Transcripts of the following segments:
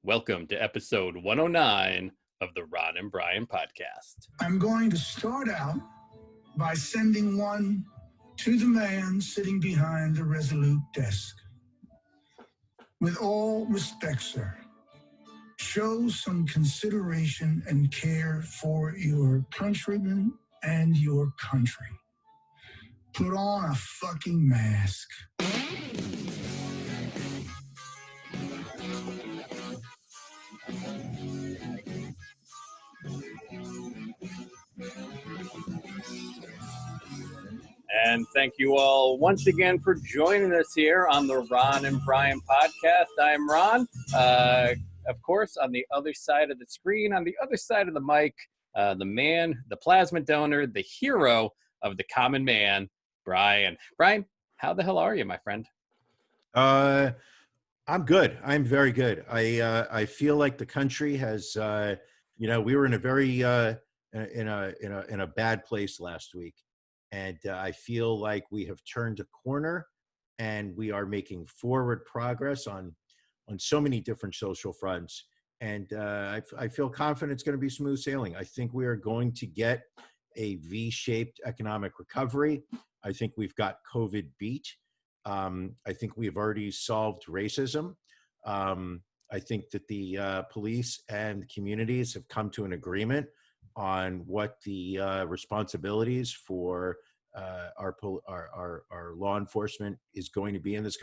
Welcome to episode 109 of the Ron and Brian podcast. I'm going to start out by sending one to the man sitting behind the Resolute desk. With all respect, sir, show some consideration and care for your countrymen and your country. Put on a fucking mask. And thank you all once again for joining us here on the Ron and Brian podcast. I'm Ron. Of course, on the other side of the screen, on the other side of the mic, the man, the plasma donor, the hero of the common man, Brian. Brian, how the hell are you, my friend? I'm good. I'm very good. I feel like the country has, we were in a very in a bad place last week, and I feel like we have turned a corner, and we are making forward progress on so many different social fronts. And I feel confident it's going to be smooth sailing. I think we are going to get a V-shaped economic recovery. I think we've got COVID beat. I think we've already solved racism. I think that the police and communities have come to an agreement on what the responsibilities for our law enforcement is going to be in this.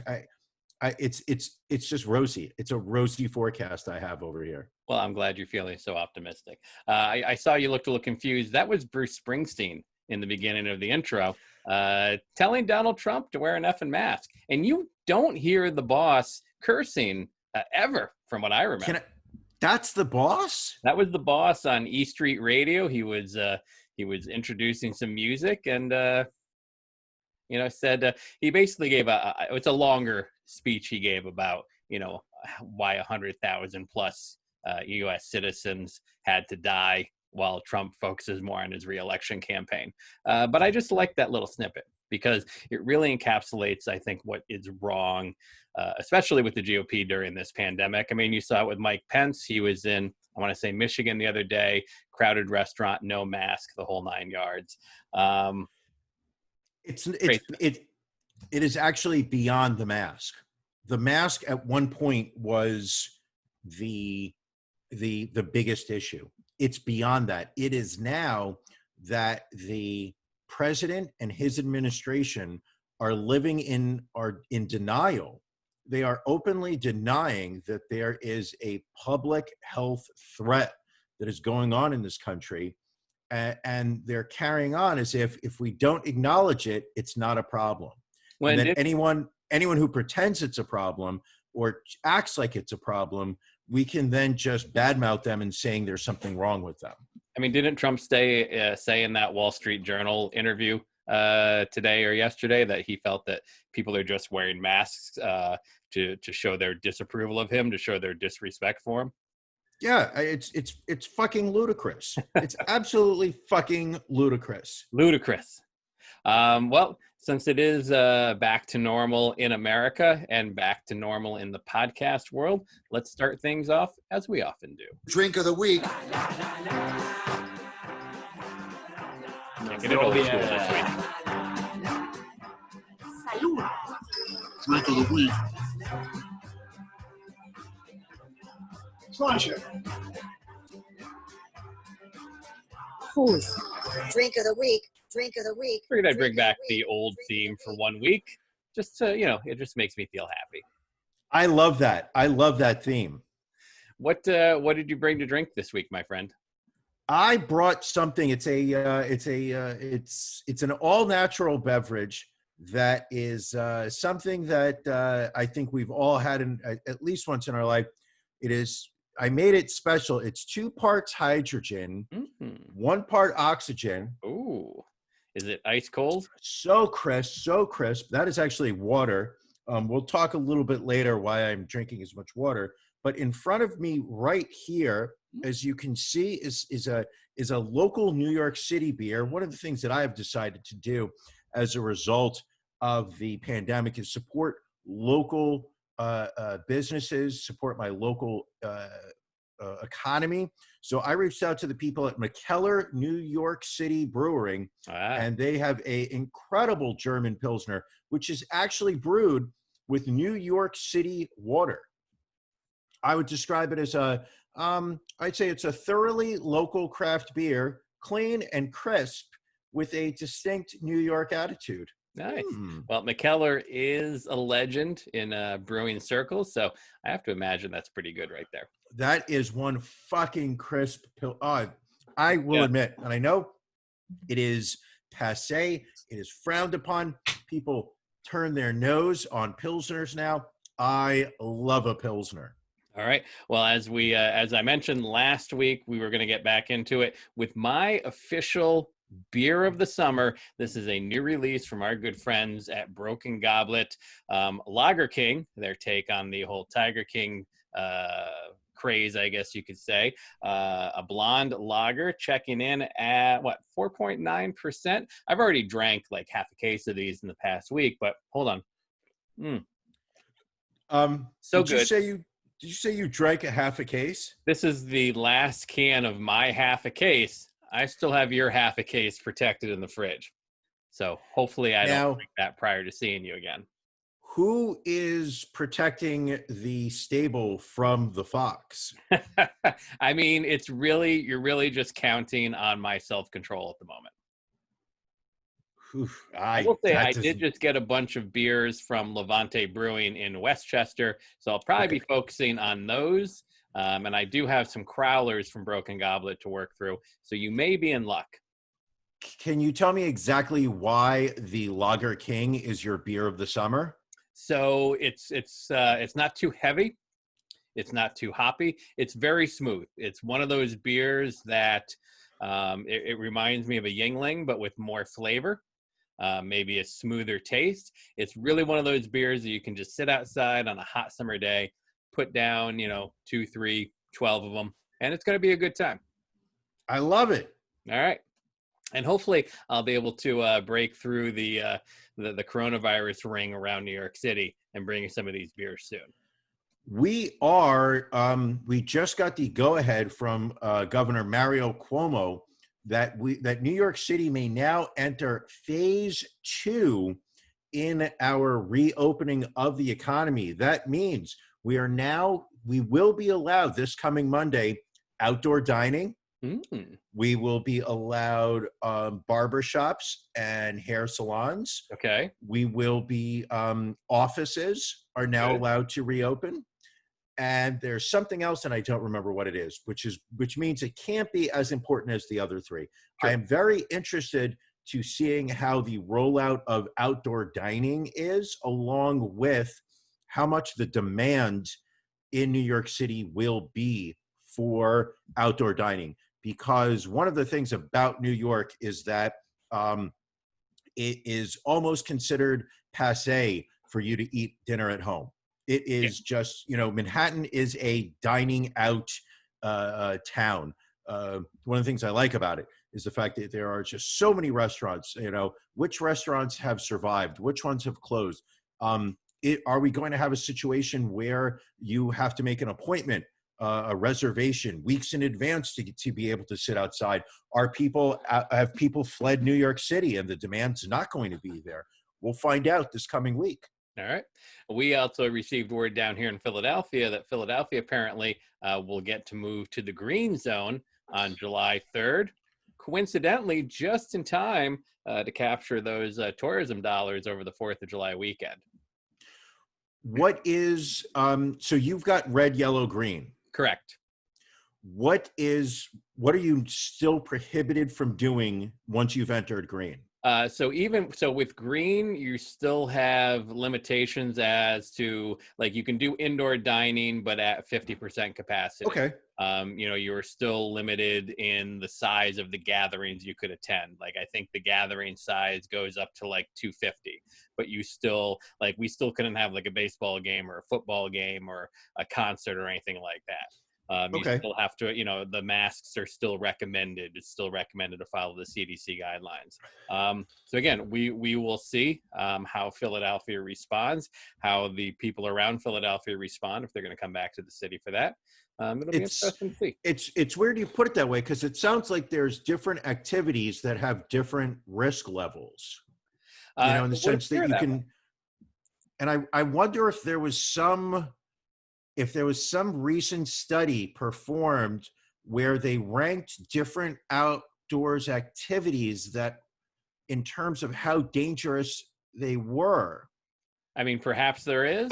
It's just rosy. It's a rosy forecast I have over here. Well, I'm glad you're feeling so optimistic. I saw you looked a little confused. That was Bruce Springsteen in the beginning of the intro, telling Donald Trump to wear an effing mask. And you don't hear the boss cursing ever, from what I remember. That's the boss? That was the boss on E Street Radio. He was introducing some music and, said he basically gave it's a longer speech he gave about, why 100,000 plus U.S. citizens had to die while Trump focuses more on his reelection campaign. But I just like that little snippet because it really encapsulates, I think, what is wrong, especially with the GOP during this pandemic. I mean, you saw it with Mike Pence. He was in, I want to say, Michigan the other day, crowded restaurant, no mask, the whole 9 yards. It is actually beyond the mask. The mask at one point was the biggest issue. It's beyond that. It is now that the president and his administration are living in denial. They are openly denying that there is a public health threat that is going on in this country. And they're carrying on as if we don't acknowledge it, it's not a problem. And then anyone who pretends it's a problem or acts like it's a problem, we can then just badmouth them and saying there's something wrong with them. I mean, didn't Trump say in that Wall Street Journal interview today or yesterday that he felt that people are just wearing masks to show their disapproval of him, to show their disrespect for him? Yeah, it's fucking ludicrous. It's absolutely fucking ludicrous. Ludicrous. Well, since it is back to normal in America and back to normal in the podcast world, let's start things off as we often do. Drink of the week. Can't get it old school this week. Salud. Drink of the week. Pleasure. Drink of the week. Drink of the week. Figured I'd bring back the old theme for 1 week, just to, it just makes me feel happy. I love that. I love that theme. What did you bring to drink this week, my friend? I brought something. It's an all natural beverage that is something that I think we've all had at least once in our life. I made it special. It's 2 parts hydrogen, 1 part oxygen. Ooh. Is it ice cold? So crisp, so crisp. That is actually water. We'll talk a little bit later why I'm drinking as much water. But in front of me right here, as you can see, is a local New York City beer. One of the things that I have decided to do as a result of the pandemic is support local businesses, support my local economy. So I reached out to the people at McKellar New York City Brewing, and they have a incredible German Pilsner, which is actually brewed with New York City water. I would describe it as I'd say it's a thoroughly local craft beer, clean and crisp with a distinct New York attitude. Nice. Well, McKellar is a legend in brewing circles, so I have to imagine that's pretty good right there. That is one fucking crisp pill. I will admit, and I know it is passé, it is frowned upon. People turn their nose on Pilsners now. I love a Pilsner. All right. Well, as I mentioned last week, we were going to get back into it with my official beer of the summer. This is a new release from our good friends at Broken Goblet. Lager King, their take on the whole Tiger King craze, I guess you could say. A blonde lager, checking in at 4.9%. I've already drank like half a case of these in the past week, but hold on. So good. Did you say you drank a half a case? This is the last can of my half a case. I still have your half a case protected in the fridge. So hopefully I don't drink that prior to seeing you again. Who is protecting the stable from the fox? I mean, you're really just counting on my self-control at the moment. I will say I did just get a bunch of beers from Levante Brewing in Westchester, so I'll probably be focusing on those. And I do have some crowlers from Broken Goblet to work through, so you may be in luck. Can you tell me exactly why the Lager King is your beer of the summer? So it's not too heavy, it's not too hoppy, it's very smooth. It's one of those beers that it reminds me of a Yingling, but with more flavor. Maybe a smoother taste. It's really one of those beers that you can just sit outside on a hot summer day, put down, 2, 3, 12 of them, and it's going to be a good time. I love it. All right. And hopefully I'll be able to break through the coronavirus ring around New York City and bring you some of these beers soon. We just got the go-ahead from Governor Mario Cuomo that New York City may now enter phase 2 in our reopening of the economy. That means we will be allowed this coming Monday outdoor dining. We will be allowed barbershops and hair salons. Okay. We will be offices are now allowed to reopen. And there's something else, and I don't remember what it is, which means it can't be as important as the other three. Sure. I am very interested to seeing how the rollout of outdoor dining is, along with how much the demand in New York City will be for outdoor dining. Because one of the things about New York is that it is almost considered passé for you to eat dinner at home. It is just, Manhattan is a dining out town. One of the things I like about it is the fact that there are just so many restaurants, which restaurants have survived, which ones have closed. Are we going to have a situation where you have to make an appointment, a reservation weeks in advance to be able to sit outside? Have people fled New York City and the demand's not going to be there? We'll find out this coming week. All right. We also received word down here in Philadelphia that Philadelphia apparently will get to move to the green zone on July 3rd. Coincidentally, just in time to capture those tourism dollars over the 4th of July weekend. What is, so you've got red, yellow, green. Correct. What are you still prohibited from doing once you've entered green? So with green, you still have limitations as to, like, you can do indoor dining, but at 50% capacity. Okay. You're still limited in the size of the gatherings you could attend. Like, I think the gathering size goes up to like 250, but we still couldn't have like a baseball game or a football game or a concert or anything like that. You Okay. still have to, the masks are still recommended. It's still recommended to follow the CDC guidelines. So again, we will see how Philadelphia responds, how the people around Philadelphia respond, if they're going to come back to the city for that. It'll be interesting to see. It's weird you put it that way, because it sounds like there's different activities that have different risk levels. In the sense that you can, and I wonder if there was some recent study performed where they ranked different outdoors activities that, in terms of how dangerous they were. I mean, perhaps there is.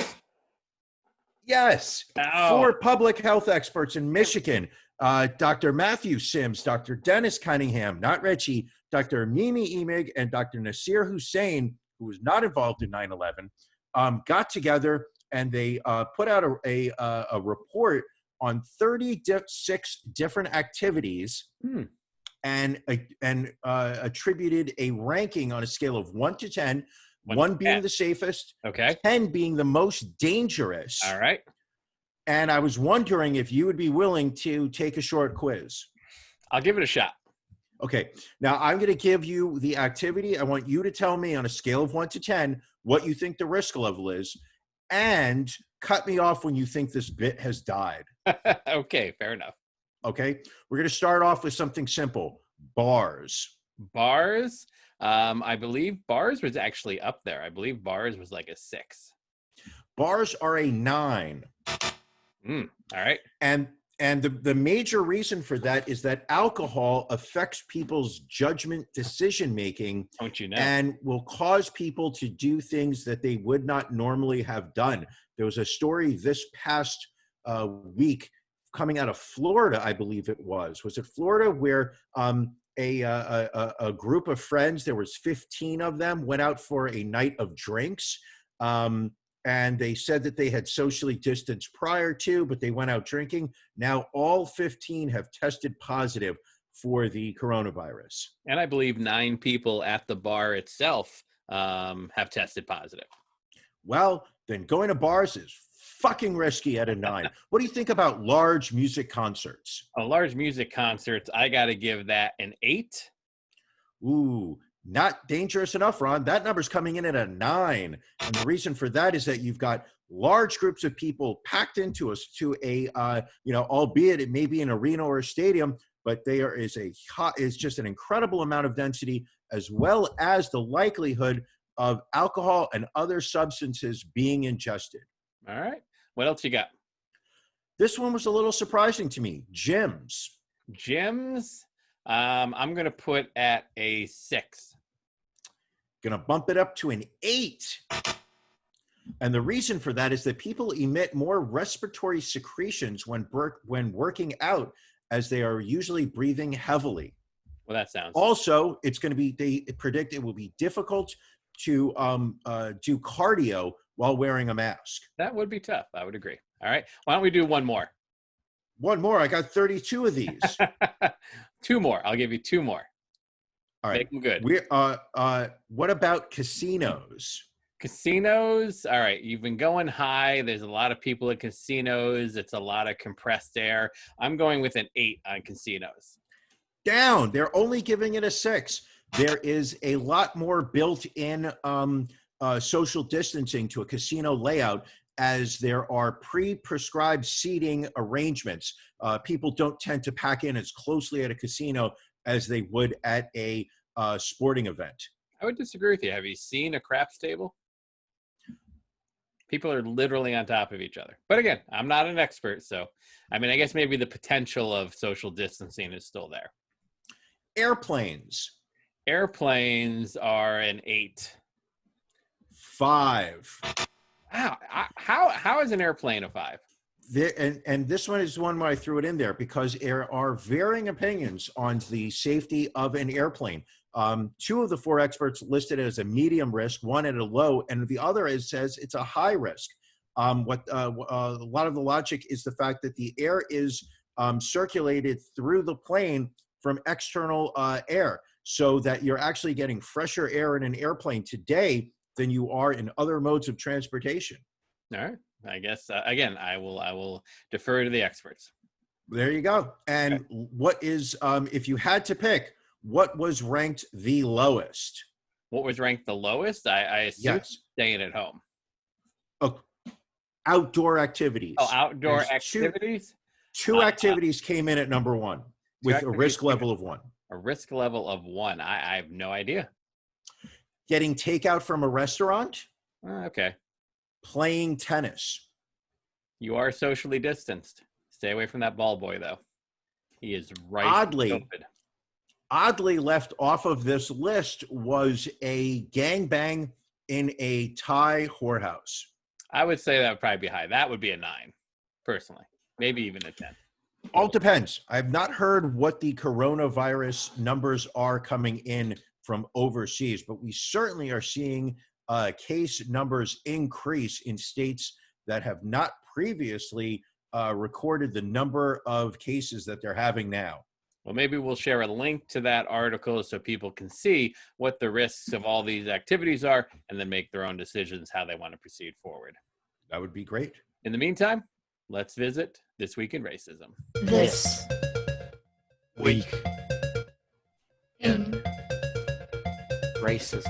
Yes, Oh. 4 public health experts in Michigan, Dr. Matthew Sims, Dr. Dennis Cunningham, not Richie, Dr. Mimi Emig, and Dr. Nasir Hussain, who was not involved in 9/11, got together and they put out a report on 36 different activities and attributed a ranking on a scale of 1 to 10, 1 being the safest, okay, 10 being the most dangerous. All right. And I was wondering if you would be willing to take a short quiz. I'll give it a shot. Okay. Now I'm going to give you the activity. I want you to tell me on a scale of 1 to 10 what you think the risk level is, and cut me off when you think this bit has died. Okay, fair enough. Okay. We're going to start off with something simple. Bars. Bars. I believe bars was actually up there. I believe bars was like a 6. Bars are a 9. All right. And the major reason for that is that alcohol affects people's judgment decision making, Don't you know? and will cause people to do things that they would not normally have done. There was a story this past week coming out of Florida, I believe it was. Was it Florida, where a group of friends, there was 15 of them, went out for a night of drinks. And they said that they had socially distanced prior to, but they went out drinking. Now all 15 have tested positive for the coronavirus. And I believe 9 people at the bar itself have tested positive. Well, then going to bars is fucking risky at a 9. What do you think about large music concerts? A large music concert, I got to give that an 8. Ooh, not dangerous enough, Ron. That number's coming in at a 9. And the reason for that is that you've got large groups of people packed into a albeit it may be an arena or a stadium, but there is just an incredible amount of density, as well as the likelihood of alcohol and other substances being ingested. All right. What else you got? This one was a little surprising to me. Gyms. Gyms, I'm going to put at a 6. Going to bump it up to an 8. And the reason for that is that people emit more respiratory secretions when working out, as they are usually breathing heavily. Well, that sounds. Also, they predict it will be difficult to do cardio while wearing a mask. That would be tough. I would agree. All right. Why don't we do one more? One more. I got 32 of these. 2 more. I'll give you 2 more. All right. Make them good. What about casinos? Casinos. All right. You've been going high. There's a lot of people at casinos. It's a lot of compressed air. I'm going with an 8 on casinos. Down. They're only giving it a 6. There is a lot more built-in social distancing to a casino layout, as there are pre-prescribed seating arrangements. People don't tend to pack in as closely at a casino as they would at a sporting event. I would disagree with you. Have you seen a craps table? People are literally on top of each other. But again, I'm not an expert, so I mean, I guess maybe the potential of social distancing is still there. Airplanes. Airplanes are an 8. 5. Wow. How is an airplane a 5? And this one is one where I threw it in there because there are varying opinions on the safety of an airplane. 2 of the 4 experts listed it as a medium risk, 1 at a low, and the other says it's a high risk. A lot of the logic is the fact that the air is circulated through the plane from external air, so that you're actually getting fresher air in an airplane today than you are in other modes of transportation. All right. I guess, again, I will defer to the experts. There you go. And what is, if you had to pick, what was ranked the lowest? What was ranked the lowest? I assume Yes. staying at home. Oh, outdoor activities. Oh, outdoor There's activities? Two activities came in at number one with a risk level of 1. A risk level of 1. I have no idea. Getting takeout from a restaurant. Okay. Playing tennis. You are socially distanced. Stay away from that ball boy, though. He is right. Oddly left off of this list was a gangbang in a Thai whorehouse. I would say that would probably be high. That would be a 9, personally. Maybe even a 10. All depends. I've not heard what the coronavirus numbers are coming in from overseas, but we certainly are seeing case numbers increase in states that have not previously recorded the number of cases that they're having now. Well, maybe we'll share a link to that article so people can see what the risks of all these activities are and then make their own decisions how they want to proceed forward. That would be great. In the meantime, let's visit This Week in Racism. This week in racism.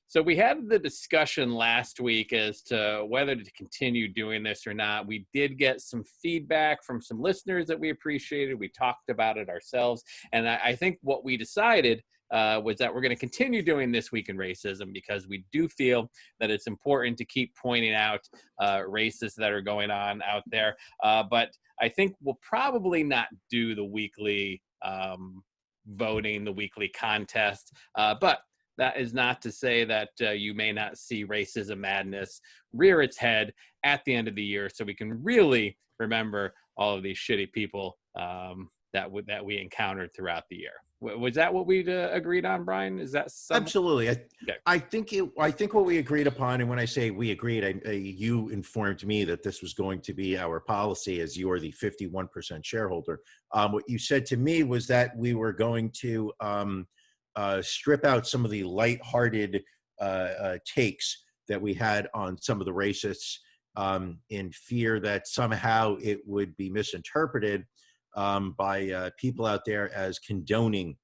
So we had the discussion last week as to whether to continue doing this or not. We did get some feedback from some listeners that we appreciated. We talked about it ourselves. And I think what we decided was that we're going to continue doing This Week in Racism because we do feel that it's important to keep pointing out races that are going on out there. But I think we'll probably not do the weekly voting, the weekly contest. But that is not to say that you may not see Racism Madness rear its head at the end of the year, so we can really remember all of these shitty people that we encountered throughout the year. Was that what we agreed on, Brian? Is that something? Absolutely? Okay. I think what we agreed upon, and when I say we agreed, you informed me that this was going to be our policy, as you are the 51% shareholder. What you said to me was that we were going to strip out some of the lighthearted takes that we had on some of the racists in fear that somehow it would be misinterpreted by people out there as condoning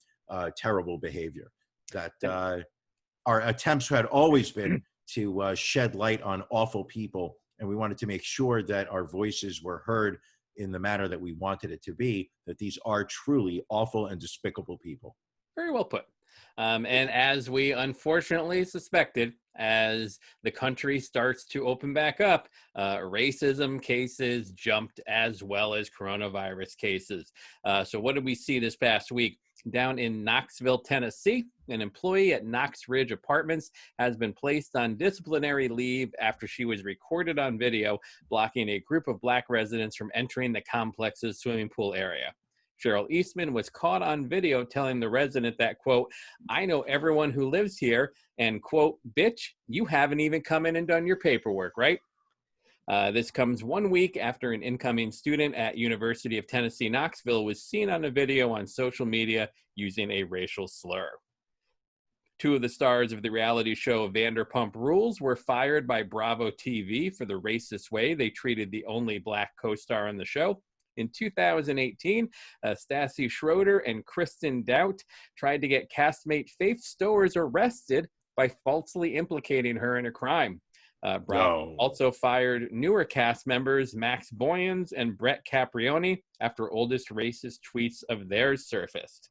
terrible behavior. That our attempts had always been to shed light on awful people, and we wanted to make sure that our voices were heard in the manner that we wanted it to be, that these are truly awful and despicable people. Very well put. And as we unfortunately suspected, as the country starts to open back up, racism cases jumped as well as coronavirus cases. So what did we see this past week? Down in Knoxville, Tennessee, an employee at Knox Ridge Apartments has been placed on disciplinary leave after she was recorded on video blocking a group of Black residents from entering the complex's swimming pool area. Cheryl Eastman was caught on video telling the resident that, quote, "I know everyone who lives here," and, quote, "Bitch, you haven't even come in and done your paperwork, right?" This comes 1 week after an incoming student at University of Tennessee, Knoxville was seen on a video on social media using a racial slur. 2 of the stars of the reality show Vanderpump Rules were fired by Bravo TV for the racist way they treated the only Black co-star on the show. In 2018, Stassi Schroeder and Kristen Doubt tried to get castmate Faith Stowers arrested by falsely implicating her in a crime. Bravo also fired newer cast members Max Boyens and Brett Caprioni after oldest racist tweets of theirs surfaced.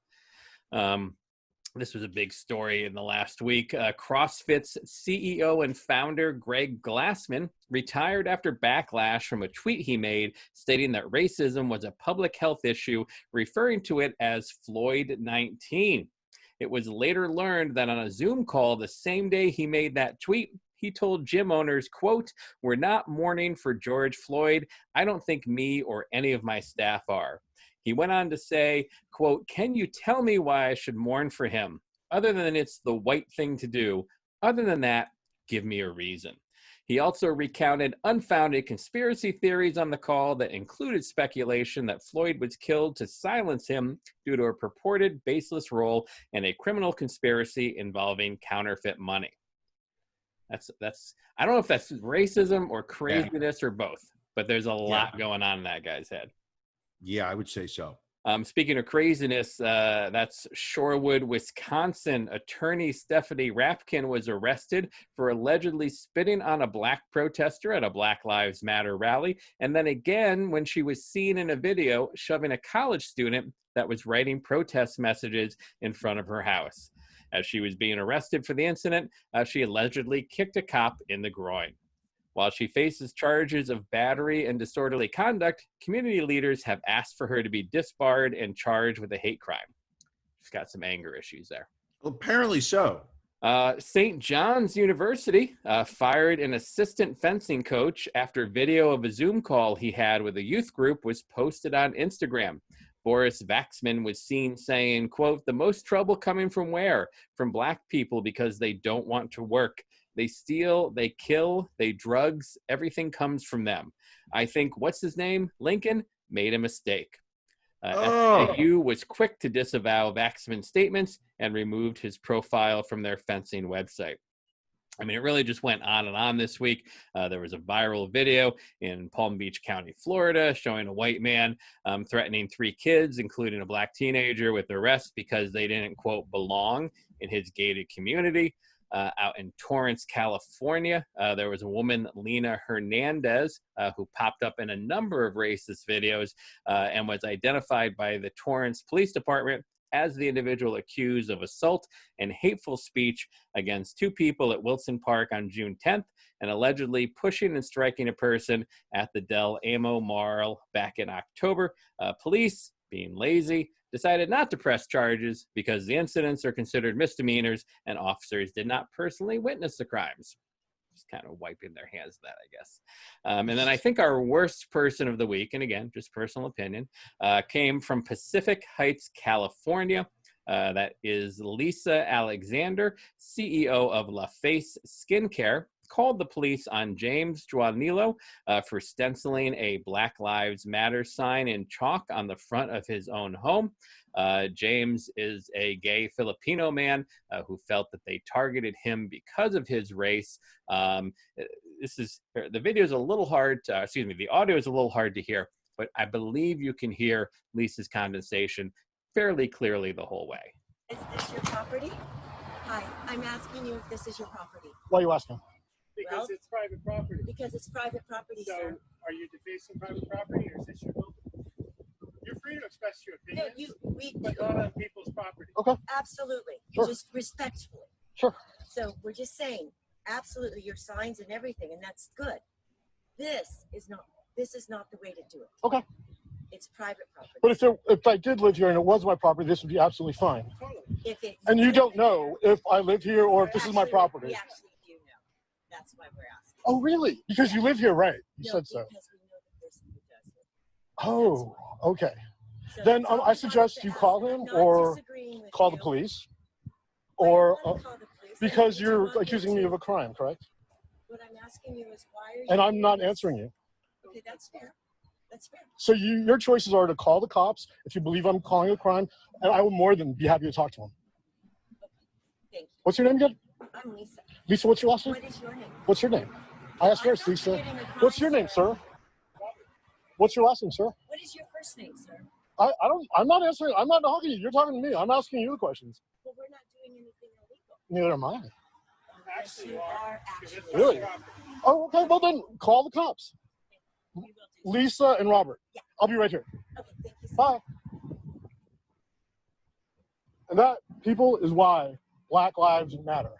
This was a big story in the last week. CrossFit's CEO and founder, Greg Glassman, retired after backlash from a tweet he made stating that racism was a public health issue, referring to it as Floyd-19. It was later learned that on a Zoom call the same day he made that tweet, he told gym owners, quote, "We're not mourning for George Floyd. I don't think me or any of my staff are." He went on to say, quote, "Can you tell me why I should mourn for him? Other than it's the white thing to do. Other than that, give me a reason." He also recounted unfounded conspiracy theories on the call that included speculation that Floyd was killed to silence him due to a purported baseless role in a criminal conspiracy involving counterfeit money. That's I don't know if that's racism or craziness or both. but there's a lot going on in that guy's head. Yeah, I would say so. Speaking of craziness, that's Shorewood, Wisconsin. Attorney Stephanie Rapkin was arrested for allegedly spitting on a black protester at a Black Lives Matter rally. And then again, when she was seen in a video shoving a college student that was writing protest messages in front of her house. As she was being arrested for the incident, she allegedly kicked a cop in the groin. While she faces charges of battery and disorderly conduct, community leaders have asked for her to be disbarred and charged with a hate crime. She's got some anger issues there. Apparently so. St. John's University fired an assistant fencing coach after video of a Zoom call he had with a youth group was posted on Instagram. Boris Vaxman was seen saying, quote, "The most trouble coming from where? From black people because they don't want to work. They steal, they kill, they drugs, everything comes from them. I think, what's his name? Lincoln made a mistake." SAU was quick to disavow Vaxman's statements and removed his profile from their fencing website. I mean, it really just went on and on this week. There was a viral video in Palm Beach County, Florida, showing a white man threatening 3 kids, including a black teenager, with arrest because they didn't, quote, belong in his gated community. Out in Torrance, California, there was a woman, Lena Hernandez, who popped up in a number of racist videos and was identified by the Torrance Police Department as the individual accused of assault and hateful speech against 2 people at Wilson Park on June 10th and allegedly pushing and striking a person at the Del Amo Mall back in October. Police, being lazy, decided not to press charges because the incidents are considered misdemeanors and officers did not personally witness the crimes. Just kind of wiping their hands of that, I guess. And then I think our worst person of the week, and again, just personal opinion, came from Pacific Heights, California. That is Lisa Alexander, CEO of LaFace Skincare, called the police on James Juanillo for stenciling a Black Lives Matter sign in chalk on the front of his own home. James is a gay Filipino man who felt that they targeted him because of his race. The video is a little hard to, the audio is a little hard to hear, but I believe you can hear Lisa's condensation fairly clearly the whole way. Is this your property? Hi, I'm asking you if this is your property. Why are you asking? Because it's private property. Because it's private property, So, sir. are you defacing private property, or is this your building? You're free to express your No, opinion, but not on people's property. Okay. absolutely, Sure. just respectfully. Sure. So we're just saying, absolutely, your signs and everything, and that's good. This is not the way to do it. Okay. It's private property. But if I did live here and it was my property, this would be absolutely fine. And you don't know if I live here or if this is my property. We actually do know. That's why we're asking. Oh, really? Because you live here, right? You said so. Because we know the person who does it. Oh, okay. So Then it's all I about suggest the you ask. call I'm him not or disagreeing with call the you. police. Why Or don't you call the police? because Do you you're want me accusing me to? of a crime, correct? What I'm asking you is why are you And I'm doing not this? answering you. Okay, that's fair. That's fair. So your choices are to call the cops if you believe I'm calling a crime, and I will more than be happy to talk to them. Thank you. What's your name again? I'm Lisa. Lisa, what's your last name? What is your name? What's your name? I asked I'm first, not Lisa. committing a crime, What's your name, sir? What's your last name, sir? What is your first name, sir? I'm not answering. I'm not talking to you. You're talking to me. I'm asking you the questions. Well, we're not doing anything illegal. Neither am I. Yes, you are actually. Really? Oh, okay. Well, then call the cops. We will do Lisa and Robert. Yeah. I'll be right here. so. Okay, thank you. Bye. And that, people, is why Black Lives Matter.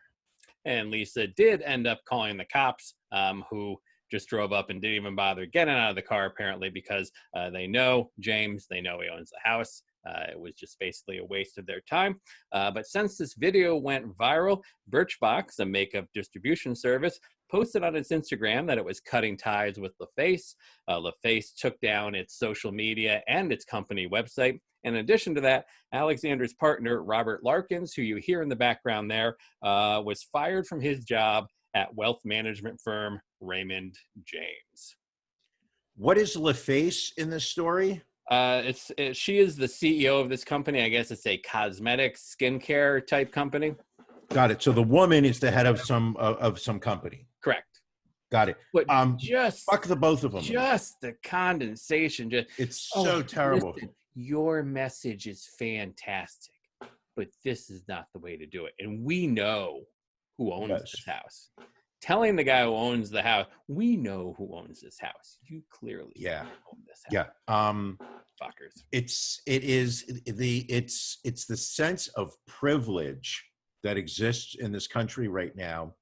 And Lisa did end up calling the cops, who just drove up and didn't even bother getting out of the car, apparently, because they know James, they know he owns the house. It was just basically a waste of their time. But since this video went viral, Birchbox, a makeup distribution service, posted on its Instagram that it was cutting ties with LaFace. LaFace took down its social media and its company website. In addition to that, Alexander's partner, Robert Larkins, who you hear in the background there, was fired from his job at wealth management firm Raymond James. What is LaFace in this story? She is the CEO of this company. I guess it's a cosmetics, skincare type company. Got it. So the woman is the head of some company. Correct. Got it. But just fuck the both of them. Just the condensation. It's so terrible. Listen, your message is fantastic, but this is not the way to do it. And we know who owns this house. Telling the guy who owns the house, we know who owns this house. You clearly own this house. Fuckers. It's the sense of privilege that exists in this country right now.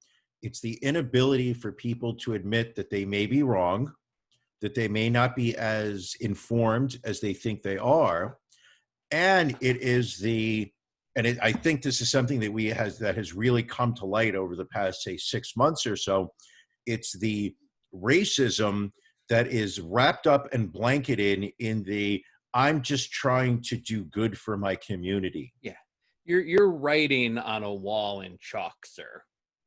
It's the inability for people to admit that they may be wrong, that they may not be as informed as they think they are. And it is I think this is something that has really come to light over the past, say, 6 months or so. It's the racism that is wrapped up and blanketed in the I'm just trying to do good for my community. Yeah. You're writing on a wall in chalk, sir.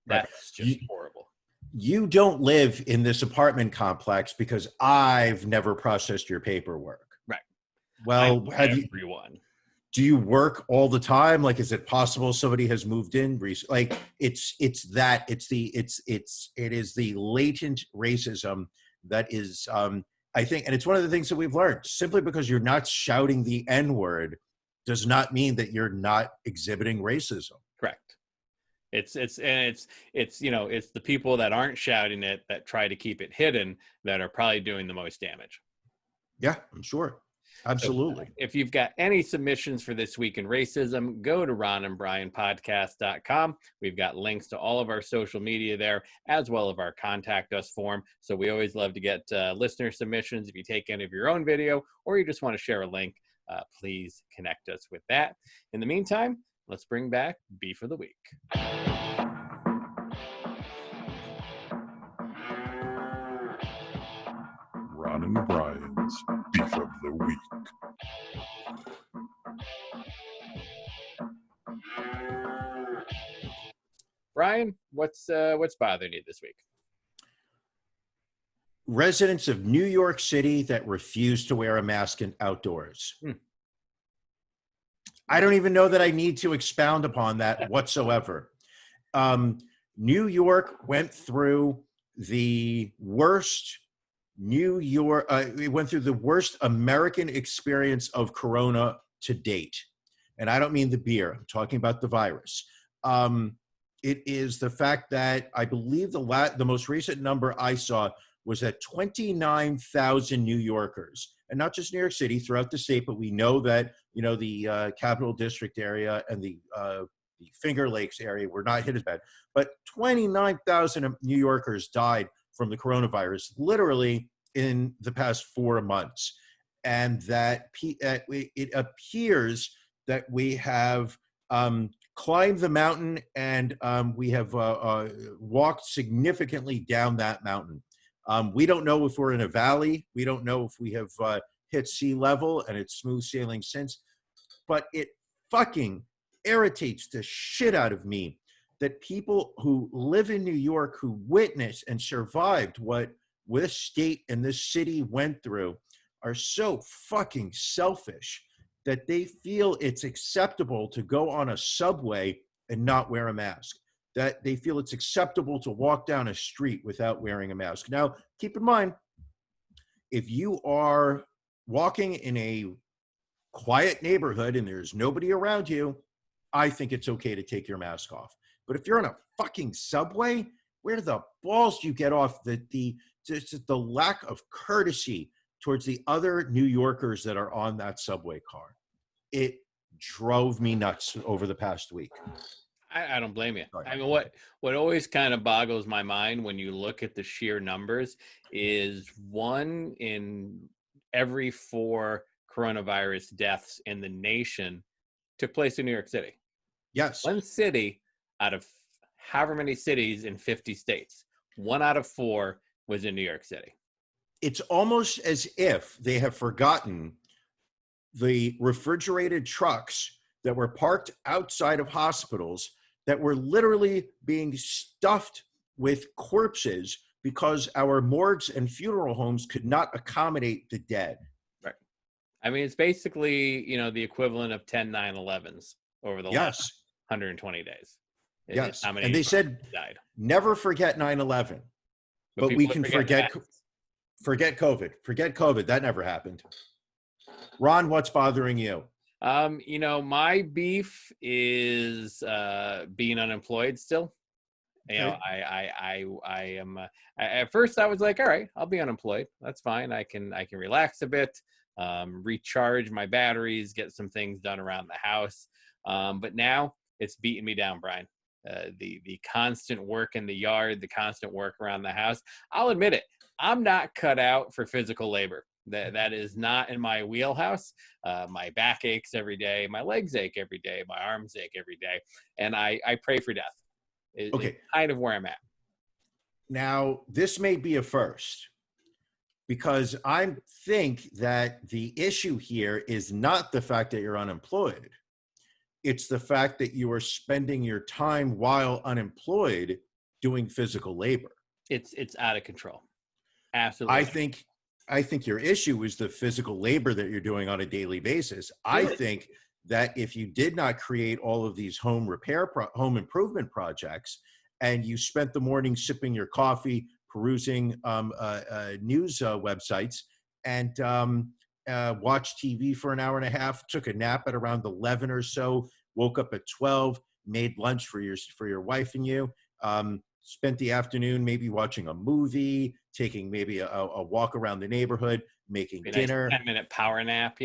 That's just horrible. You don't live in this apartment complex because I've never processed your paperwork. Right. Well, do you work all the time? Like, is it possible somebody has moved in recently? Like, it is the latent racism that is, I think, and it's one of the things that we've learned. Simply because you're not shouting the N-word does not mean that you're not exhibiting racism. Correct. It's the people that aren't shouting it, that try to keep it hidden, that are probably doing the most damage. Yeah, I'm sure. Absolutely. So, if you've got any submissions for This Week in Racism, go to ronandbrianpodcast.com. We've got links to all of our social media there, as well as our contact us form. So we always love to get listener submissions. If you take any of your own video or you just want to share a link, please connect us with that. In the meantime, let's bring back Beef of the Week. Ron and Brian's Beef of the Week. Brian, what's bothering you this week? Residents of New York City that refuse to wear a mask outdoors. I don't even know that I need to expound upon that whatsoever. New York went through the worst American experience of Corona to date. And I don't mean the beer. I'm talking about the virus. It is the fact that I believe the most recent number I saw was that 29,000 New Yorkers, and not just New York City, throughout the state, but we know that, the Capital District area and the Finger Lakes area were not hit as bad, but 29,000 New Yorkers died from the coronavirus, literally in the past 4 months. And that it appears that we have climbed the mountain and we have walked significantly down that mountain. We don't know if we're in a valley. We don't know if we have hit sea level and it's smooth sailing since, but it fucking irritates the shit out of me that people who live in New York, who witnessed and survived what this state and this city went through, are so fucking selfish that they feel it's acceptable to go on a subway and not wear a mask, that they feel it's acceptable to walk down a street without wearing a mask. Now, keep in mind, if you are walking in a quiet neighborhood and there's nobody around you, I think it's okay to take your mask off. But if you're on a fucking subway, where the balls do you get off the lack of courtesy towards the other New Yorkers that are on that subway car? It drove me nuts over the past week. I don't blame you. I mean, what always kind of boggles my mind when you look at the sheer numbers is 1 in every 4 coronavirus deaths in the nation took place in New York City. Yes. 1 city out of however many cities in 50 states, 1 out of 4 was in New York City. It's almost as if they have forgotten the refrigerated trucks that were parked outside of hospitals that were literally being stuffed with corpses because our morgues and funeral homes could not accommodate the dead. Right. I mean, it's basically, the equivalent of 10 9/11s over the last 120 days. Yes. And they said, died. Never forget 9/11. But we people can forget forget COVID. Forget COVID. That never happened. Ron, what's bothering you? My beef is being unemployed still. You know, I am. At first, I was like, all right, I'll be unemployed. That's fine. I can relax a bit, recharge my batteries, get some things done around the house. But now it's beating me down, Brian. The constant work in the yard, the constant work around the house. I'll admit it. I'm not cut out for physical labor. That is not in my wheelhouse. My back aches every day. My legs ache every day. My arms ache every day. And I pray for death. It's kind of where I'm at. Now, this may be a first, because I think that the issue here is not the fact that you're unemployed. It's the fact that you are spending your time while unemployed doing physical labor. It's out of control. Absolutely. I think your issue is the physical labor that you're doing on a daily basis. I think that if you did not create all of these home improvement projects, and you spent the morning sipping your coffee, perusing news websites, and watched TV for an hour and a half, took a nap at around 11 or so, woke up at 12, made lunch for your wife and you, spent the afternoon maybe watching a movie, taking maybe a walk around the neighborhood, making dinner. Nice 10-minute power nap,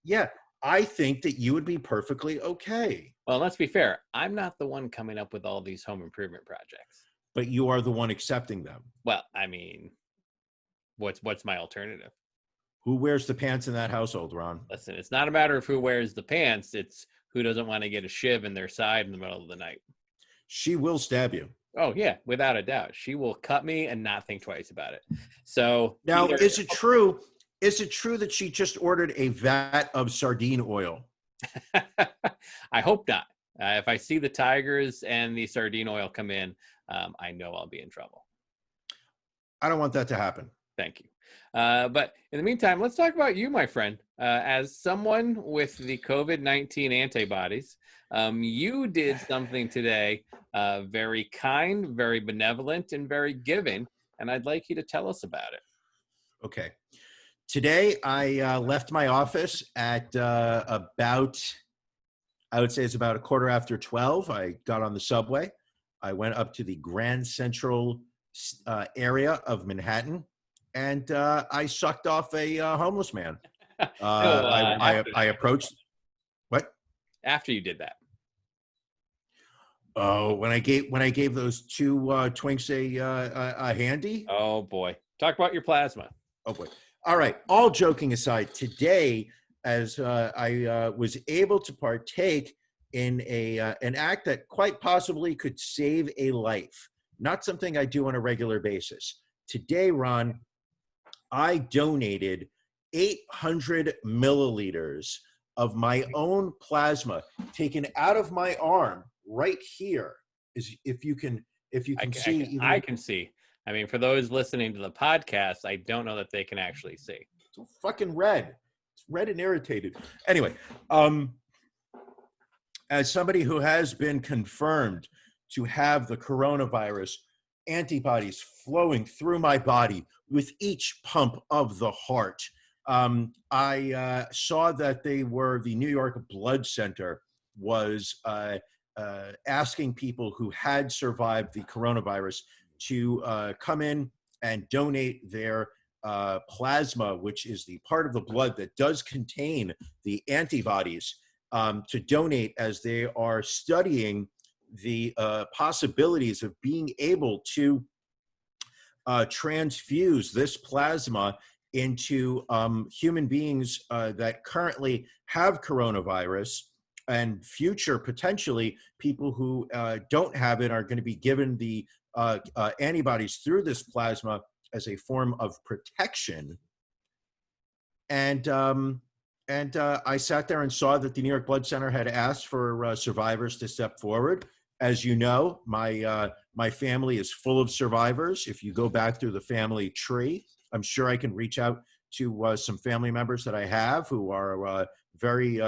Yeah, I think that you would be perfectly okay. Well, let's be fair. I'm not the one coming up with all these home improvement projects. But you are the one accepting them. Well, I mean, what's my alternative? Who wears the pants in that household, Ron? Listen, it's not a matter of who wears the pants. It's who doesn't want to get a shiv in their side in the middle of the night. She will stab you. Oh, yeah, without a doubt. She will cut me and not think twice about it. So now, is it true that she just ordered a vat of sardine oil? I hope not. If I see the tigers and the sardine oil come in, I know I'll be in trouble. I don't want that to happen. Thank you. But in the meantime, let's talk about you, my friend. As someone with the COVID-19 antibodies, you did something today very kind, very benevolent, and very giving, and I'd like you to tell us about it. Okay. Today, I left my office at about, I would say it's about 12:15. I got on the subway. I went up to the Grand Central area of Manhattan, and I sucked off a homeless man. I approached. What? After you did that. Oh, when I gave those two twinks a handy. Oh boy, talk about your plasma. Oh boy. All right. All joking aside, today, as I was able to partake in an act that quite possibly could save a life, not something I do on a regular basis. Today, Ron, I donated 800 milliliters of my own plasma taken out of my arm right here. If you can see. I can see. I mean, for those listening to the podcast, I don't know that they can actually see. It's all fucking red. It's red and irritated. Anyway, as somebody who has been confirmed to have the coronavirus, antibodies flowing through my body with each pump of the heart, I saw that the New York Blood Center was asking people who had survived the coronavirus to come in and donate their plasma, which is the part of the blood that does contain the antibodies, to donate, as they are studying the possibilities of being able to transfuse this plasma into human beings that currently have coronavirus, and future potentially people who don't have it are going to be given the antibodies through this plasma as a form of protection. And I sat there and saw that the New York Blood Center had asked for survivors to step forward. As you know, my family is full of survivors. If you go back through the family tree, I'm sure I can reach out to some family members that I have who are very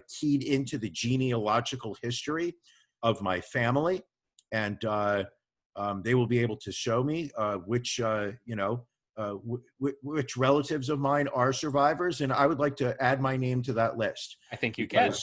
keyed into the genealogical history of my family. And They will be able to show me which which relatives of mine are survivors, and I would like to add my name to that list. I think you can.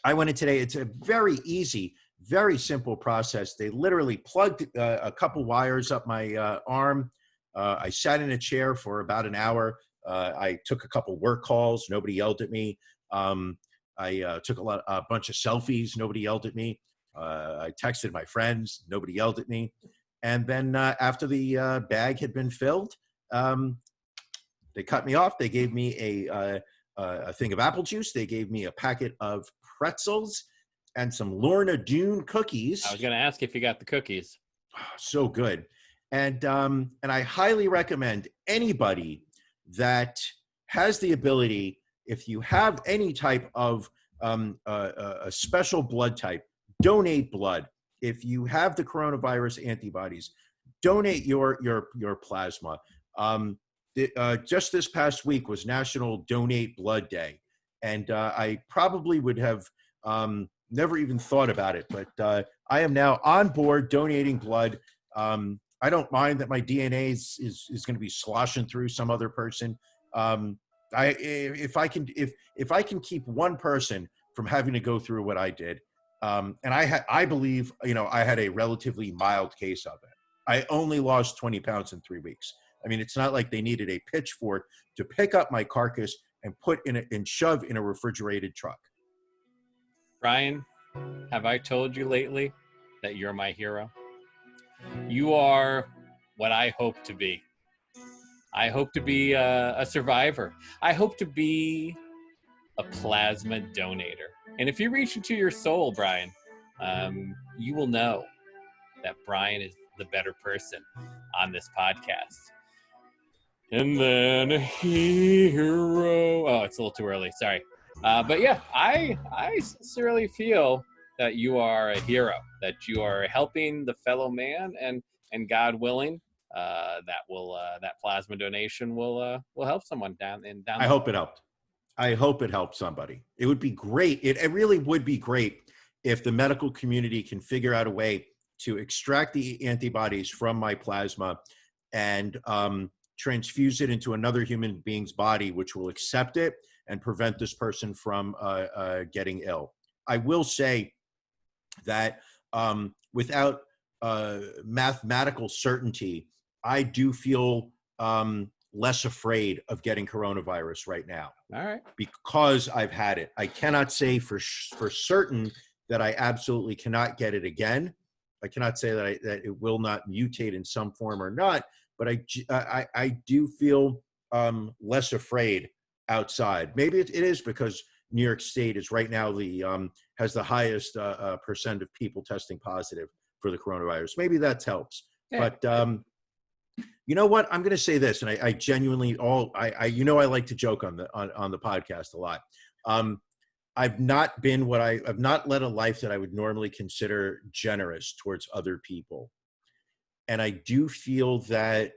I went in today. It's a very easy, very simple process. They literally plugged a couple wires up my arm. I sat in a chair for about an hour. I took a couple work calls. Nobody yelled at me. I took a bunch of selfies. Nobody yelled at me. I texted my friends. Nobody yelled at me. And then after the bag had been filled, they cut me off. They gave me a thing of apple juice. They gave me a packet of pretzels and some Lorna Doone cookies. I was going to ask if you got the cookies. So good. And I highly recommend anybody that has the ability, if you have any type of a special blood type, donate blood. If you have the coronavirus antibodies, donate your plasma. Just this past week was National Donate Blood Day, and I probably would have never even thought about it, but I am now on board donating blood. I don't mind that my DNA is going to be sloshing through some other person. If I can keep one person from having to go through what I did, and I believe I had a relatively mild case of it. I only lost 20 pounds in 3 weeks. I mean, it's not like they needed a pitchfork to pick up my carcass and put in it and shove in a refrigerated truck. Brian, have I told you lately that you're my hero? You are what I hope to be. I hope to be a survivor. I hope to be a plasma donator. And if you reach into your soul, Brian, you will know that Brian is the better person on this podcast. And then a hero. Oh, it's a little too early. Sorry. But yeah, I sincerely feel that you are a hero, that you are helping the fellow man, and God willing, that plasma donation will help someone down. I hope it helped. I hope it helped somebody. It would be great. It really would be great if the medical community can figure out a way to extract the antibodies from my plasma and transfuse it into another human being's body, which will accept it and prevent this person from getting ill. I will say that without mathematical certainty, I do feel less afraid of getting coronavirus right now. All right. Because I've had it. I cannot say for certain that I absolutely cannot get it again. I cannot say that it will not mutate in some form or not, but I do feel less afraid outside. Maybe it is because New York State is right now has the highest percent of people testing positive for the coronavirus. Maybe that helps. Yeah. But you know what? I'm going to say this, and I genuinely I like to joke on the podcast a lot. I've not led a life that I would normally consider generous towards other people. And I do feel that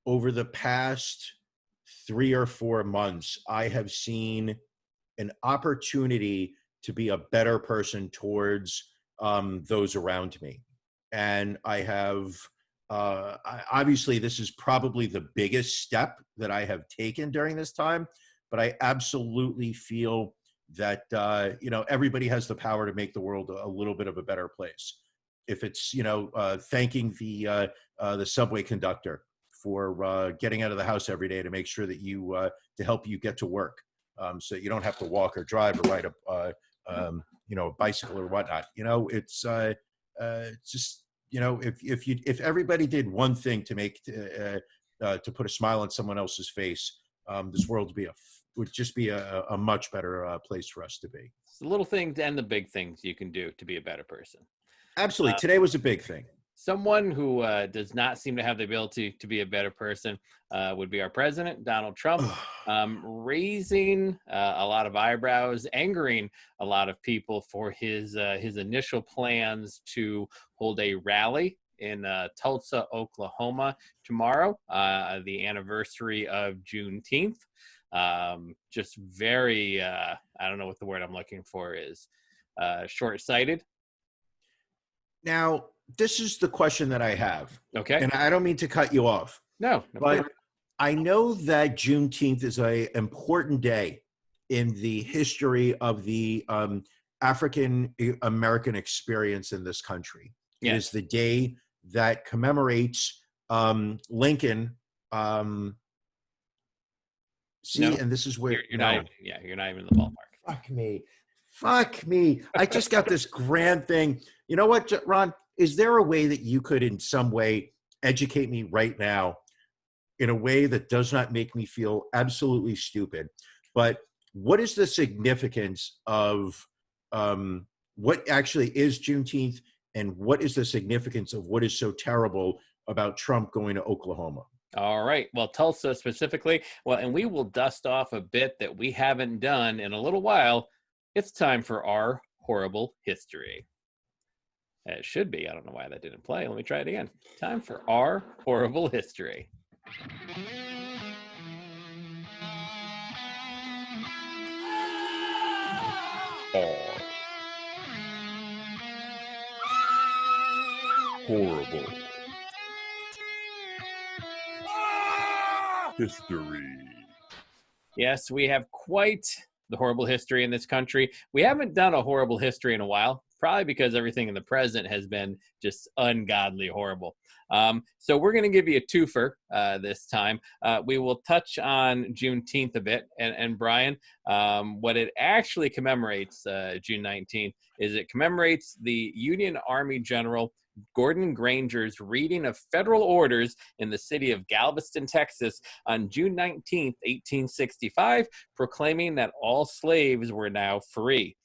over the past 3 or 4 months, I have seen an opportunity to be a better person towards those around me. And I have, obviously this is probably the biggest step that I have taken during this time, but I absolutely feel that, everybody has the power to make the world a little bit of a better place. If it's, thanking the subway conductor for getting out of the house every day to make sure that to help you get to work, so you don't have to walk or drive or ride a bicycle or whatnot. It's just, if everybody did one thing to make to put a smile on someone else's face, this world would just be a much better place for us to be. It's the little things and the big things you can do to be a better person. Absolutely. Today was a big thing. Someone who does not seem to have the ability to be a better person would be our president, Donald Trump, raising a lot of eyebrows, angering a lot of people for his initial plans to hold a rally in Tulsa, Oklahoma tomorrow, the anniversary of Juneteenth. Just very, I don't know what the word I'm looking for is, short-sighted. Now, this is the question that I have. Okay. And I don't mean to cut you off. No. But I know that Juneteenth is an important day in the history of the African American experience in this country. It is the day that commemorates Lincoln. And this is where you're not even in the ballpark. Fuck me. I just got this grand thing. You know what, Ron? Is there a way that you could in some way educate me right now in a way that does not make me feel absolutely stupid? But what is the significance of what actually is Juneteenth, and what is the significance of what is so terrible about Trump going to Oklahoma? All right. Well, Tulsa specifically. Well, and we will dust off a bit that we haven't done in a little while. It's time for our horrible history. It should be. I don't know why that didn't play. Let me try it again. Time for our horrible history. Horrible history. Yes, we have quite the horrible history in this country. We haven't done a horrible history in a while, probably because everything in the present has been just ungodly horrible. So we're going to give you a twofer this time. We will touch on Juneteenth a bit. And Brian, what it actually commemorates, June 19th, is it commemorates the Union Army General Gordon Granger's reading of federal orders in the city of Galveston, Texas on June 19th, 1865, proclaiming that all slaves were now free.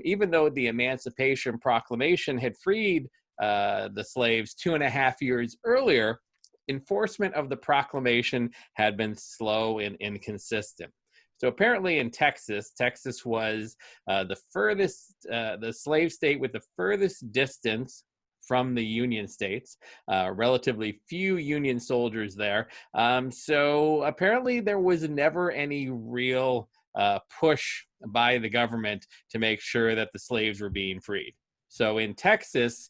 Even though the Emancipation Proclamation had freed the slaves 2.5 years earlier, enforcement of the proclamation had been slow and inconsistent. So apparently in Texas was the slave state with the furthest distance from the Union states, relatively few Union soldiers there. So apparently there was never any real push by the government to make sure that the slaves were being freed. So in Texas,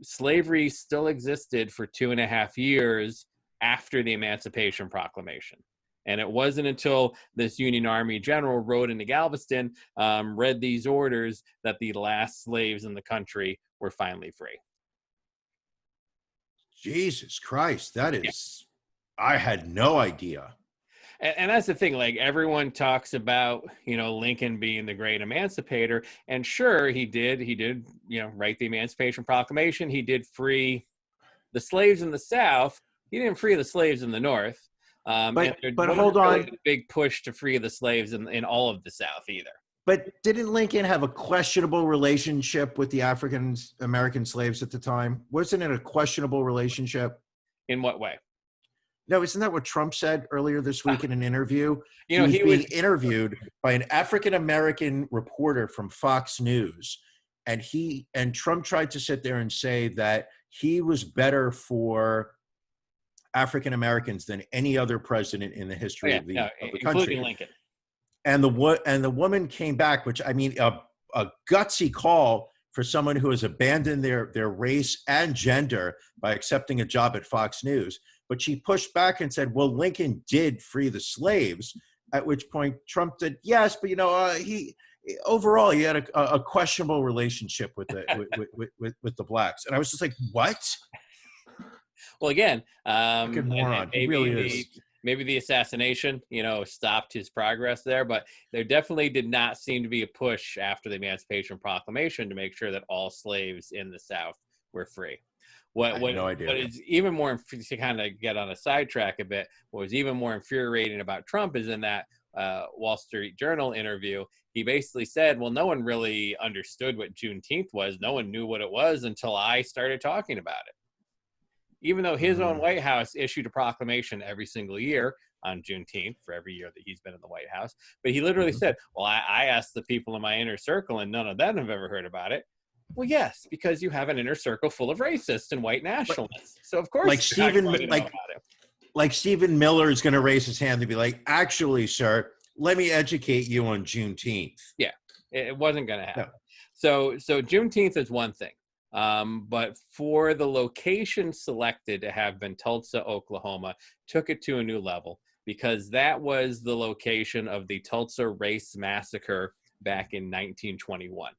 slavery still existed for 2.5 years after the Emancipation Proclamation. And it wasn't until this Union Army general rode into Galveston, read these orders, that the last slaves in the country were finally free. Jesus Christ, that is, I had no idea. And that's the thing, like everyone talks about, Lincoln being the great emancipator, and sure, he did, write the Emancipation Proclamation. He did free the slaves in the South. He didn't free the slaves in the North. But hold on, really a big push to free the slaves in all of the South either. But didn't Lincoln have a questionable relationship with the African American slaves at the time? Wasn't it a questionable relationship? In what way? No, isn't that what Trump said earlier this week in an interview? He was being interviewed by an African American reporter from Fox News, and Trump tried to sit there and say that he was better for African Americans than any other president in the history of the country, including Lincoln. And the woman came back, which, I mean, a gutsy call for someone who has abandoned their race and gender by accepting a job at Fox News. But she pushed back and said, well, Lincoln did free the slaves, at which point Trump said, yes, but, he overall, he had a questionable relationship with the blacks. And I was just like, what? Well, again, moron. He really is. Maybe the assassination, stopped his progress there, but there definitely did not seem to be a push after the Emancipation Proclamation to make sure that all slaves in the South were free. What is even more, to kind of get on a sidetrack a bit, what was even more infuriating about Trump is in that Wall Street Journal interview, he basically said, well, no one really understood what Juneteenth was. No one knew what it was until I started talking about it. Even though his own White House issued a proclamation every single year on Juneteenth for every year that he's been in the White House. But he literally said, well, I asked the people in my inner circle and none of them have ever heard about it. Well, yes, because you have an inner circle full of racists and white nationalists. So of course, like Stephen Miller is going to raise his hand and be like, actually, sir, let me educate you on Juneteenth. Yeah, it wasn't going to happen. No. So Juneteenth is one thing. But for the location selected to have been Tulsa, Oklahoma, took it to a new level because that was the location of the Tulsa Race Massacre back in 1921.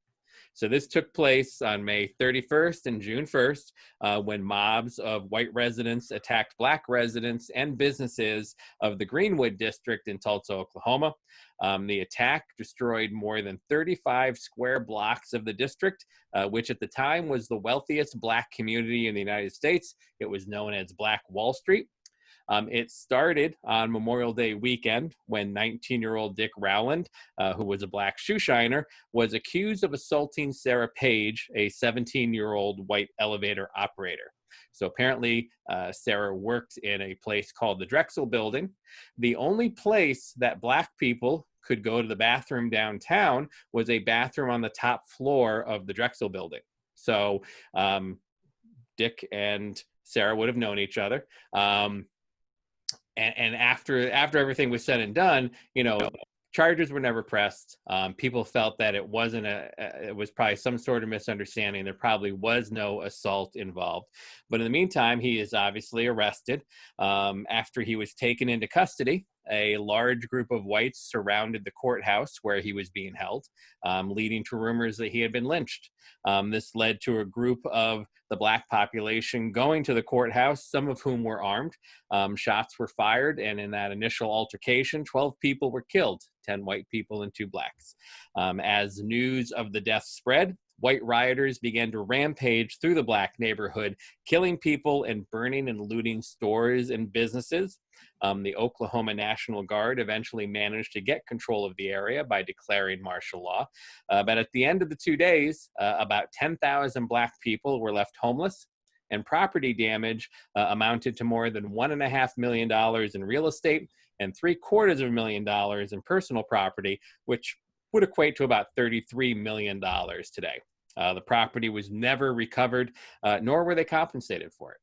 So this took place on May 31st and June 1st when mobs of white residents attacked black residents and businesses of the Greenwood district in Tulsa, Oklahoma. The attack destroyed more than 35 square blocks of the district, which at the time was the wealthiest black community in the United States. It was known as Black Wall Street. It started on Memorial Day weekend when 19-year-old Dick Rowland, who was a black shoe shiner, was accused of assaulting Sarah Page, a 17-year-old white elevator operator. So apparently, Sarah worked in a place called the Drexel Building. The only place that black people could go to the bathroom downtown was a bathroom on the top floor of the Drexel Building. So Dick and Sarah would have known each other. And after everything was said and done, charges were never pressed. People felt that it was probably some sort of misunderstanding. There probably was no assault involved. But in the meantime, he is obviously arrested. After he was taken into custody, a large group of whites surrounded the courthouse where he was being held, leading to rumors that he had been lynched. This led to a group of the black population going to the courthouse, some of whom were armed. Shots were fired, and in that initial altercation, 12 people were killed, 10 white people and 2 blacks. As news of the death spread, white rioters began to rampage through the black neighborhood, killing people and burning and looting stores and businesses. The Oklahoma National Guard eventually managed to get control of the area by declaring martial law. But at the end of the 2 days, about 10,000 black people were left homeless, and property damage amounted to more than $1.5 million in real estate and $750,000 in personal property, which would equate to about $33 million today. The property was never recovered, nor were they compensated for it.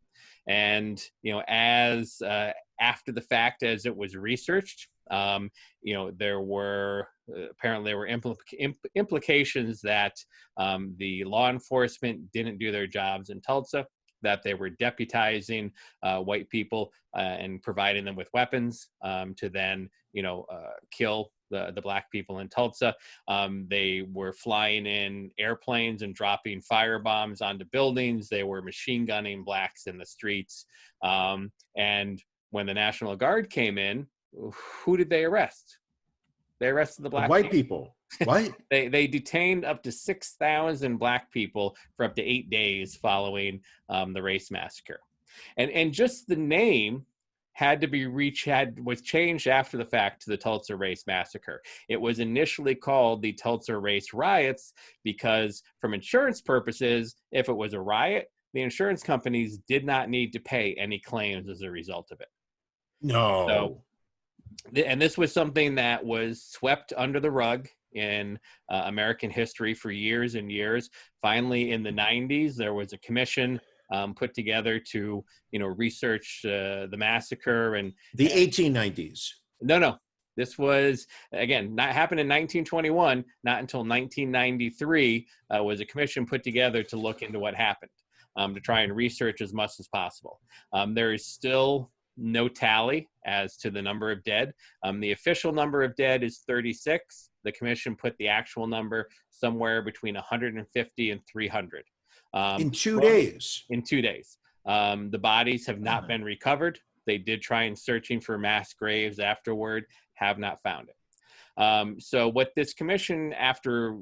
And, as after the fact, as it was researched, there were implications that the law enforcement didn't do their jobs in Tulsa, that they were deputizing white people and providing them with weapons to then, kill the black people in Tulsa. They were flying in airplanes and dropping firebombs onto buildings. They were machine gunning blacks in the streets. And when the National Guard came in, who did they arrest? They arrested the black white people. What? They detained up to 6,000 black people for up to 8 days following the race massacre. And just the name was changed after the fact to the Tulsa Race Massacre. It was initially called the Tulsa Race Riots because, from insurance purposes, if it was a riot, the insurance companies did not need to pay any claims as a result of it. No. So, and this was something that was swept under the rug in American history for years and years. Finally, in the 90s, there was a commission put together to, research the massacre and the 1890s. No. This was, again, not happened in 1921. Not until 1993 was a commission put together to look into what happened, to try and research as much as possible. There is still no tally as to the number of dead. The official number of dead is 36. The commission put the actual number somewhere between 150 and 300. In 2 days. In 2 days. The bodies have not been recovered. They did try and searching for mass graves afterward, have not found it. So what this commission, after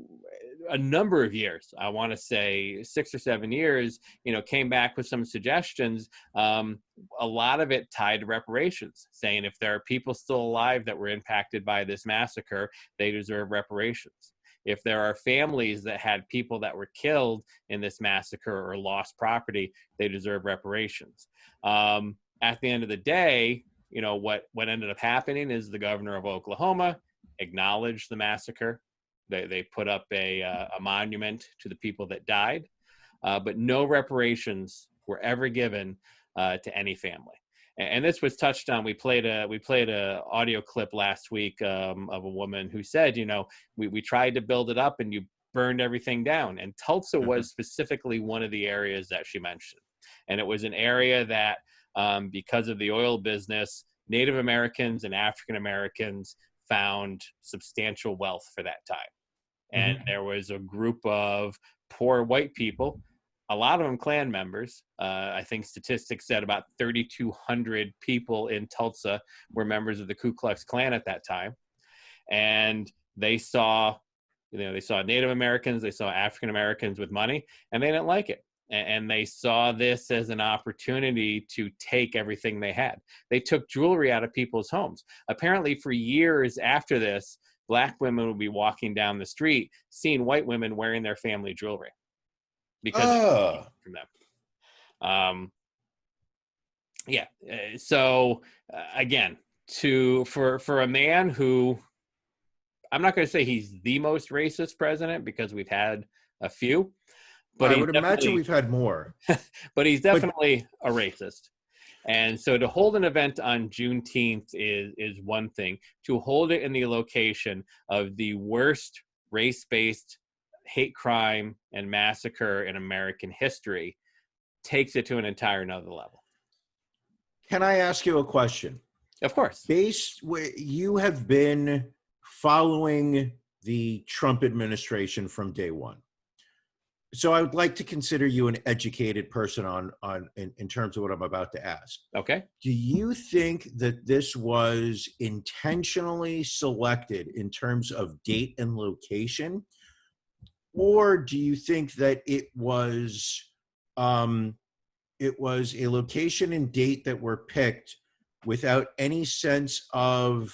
a number of years, I want to say 6 or 7 years, came back with some suggestions. A lot of it tied to reparations, saying if there are people still alive that were impacted by this massacre, they deserve reparations. If there are families that had people that were killed in this massacre or lost property, they deserve reparations. At the end of the day, what ended up happening is the governor of Oklahoma acknowledged the massacre. They put up a monument to the people that died, but no reparations were ever given to any family. And this was touched on. We played a audio clip last week of a woman who said, we tried to build it up, and you burned everything down. And Tulsa was specifically one of the areas that she mentioned. And it was an area that, because of the oil business, Native Americans and African Americans found substantial wealth for that time. And there was a group of poor white people, a lot of them Klan members. I think statistics said about 3,200 people in Tulsa were members of the Ku Klux Klan at that time. And they saw, they saw Native Americans, they saw African Americans with money, and they didn't like it. And they saw this as an opportunity to take everything they had. They took jewelry out of people's homes. Apparently, for years after this, Black women would be walking down the street, seeing white women wearing their family jewelry because from them. So again, for a man who, I'm not going to say he's the most racist president because we've had a few, but I would imagine we've had more. But he's definitely a racist. And so to hold an event on Juneteenth is one thing. To hold it in the location of the worst race-based hate crime and massacre in American history takes it to an entire another level. Can I ask you a question? Of course. You have been following the Trump administration from day one. So I would like to consider you an educated person in terms of what I'm about to ask. Okay. Do you think that this was intentionally selected in terms of date and location? Or do you think that it was a location and date that were picked without any sense of,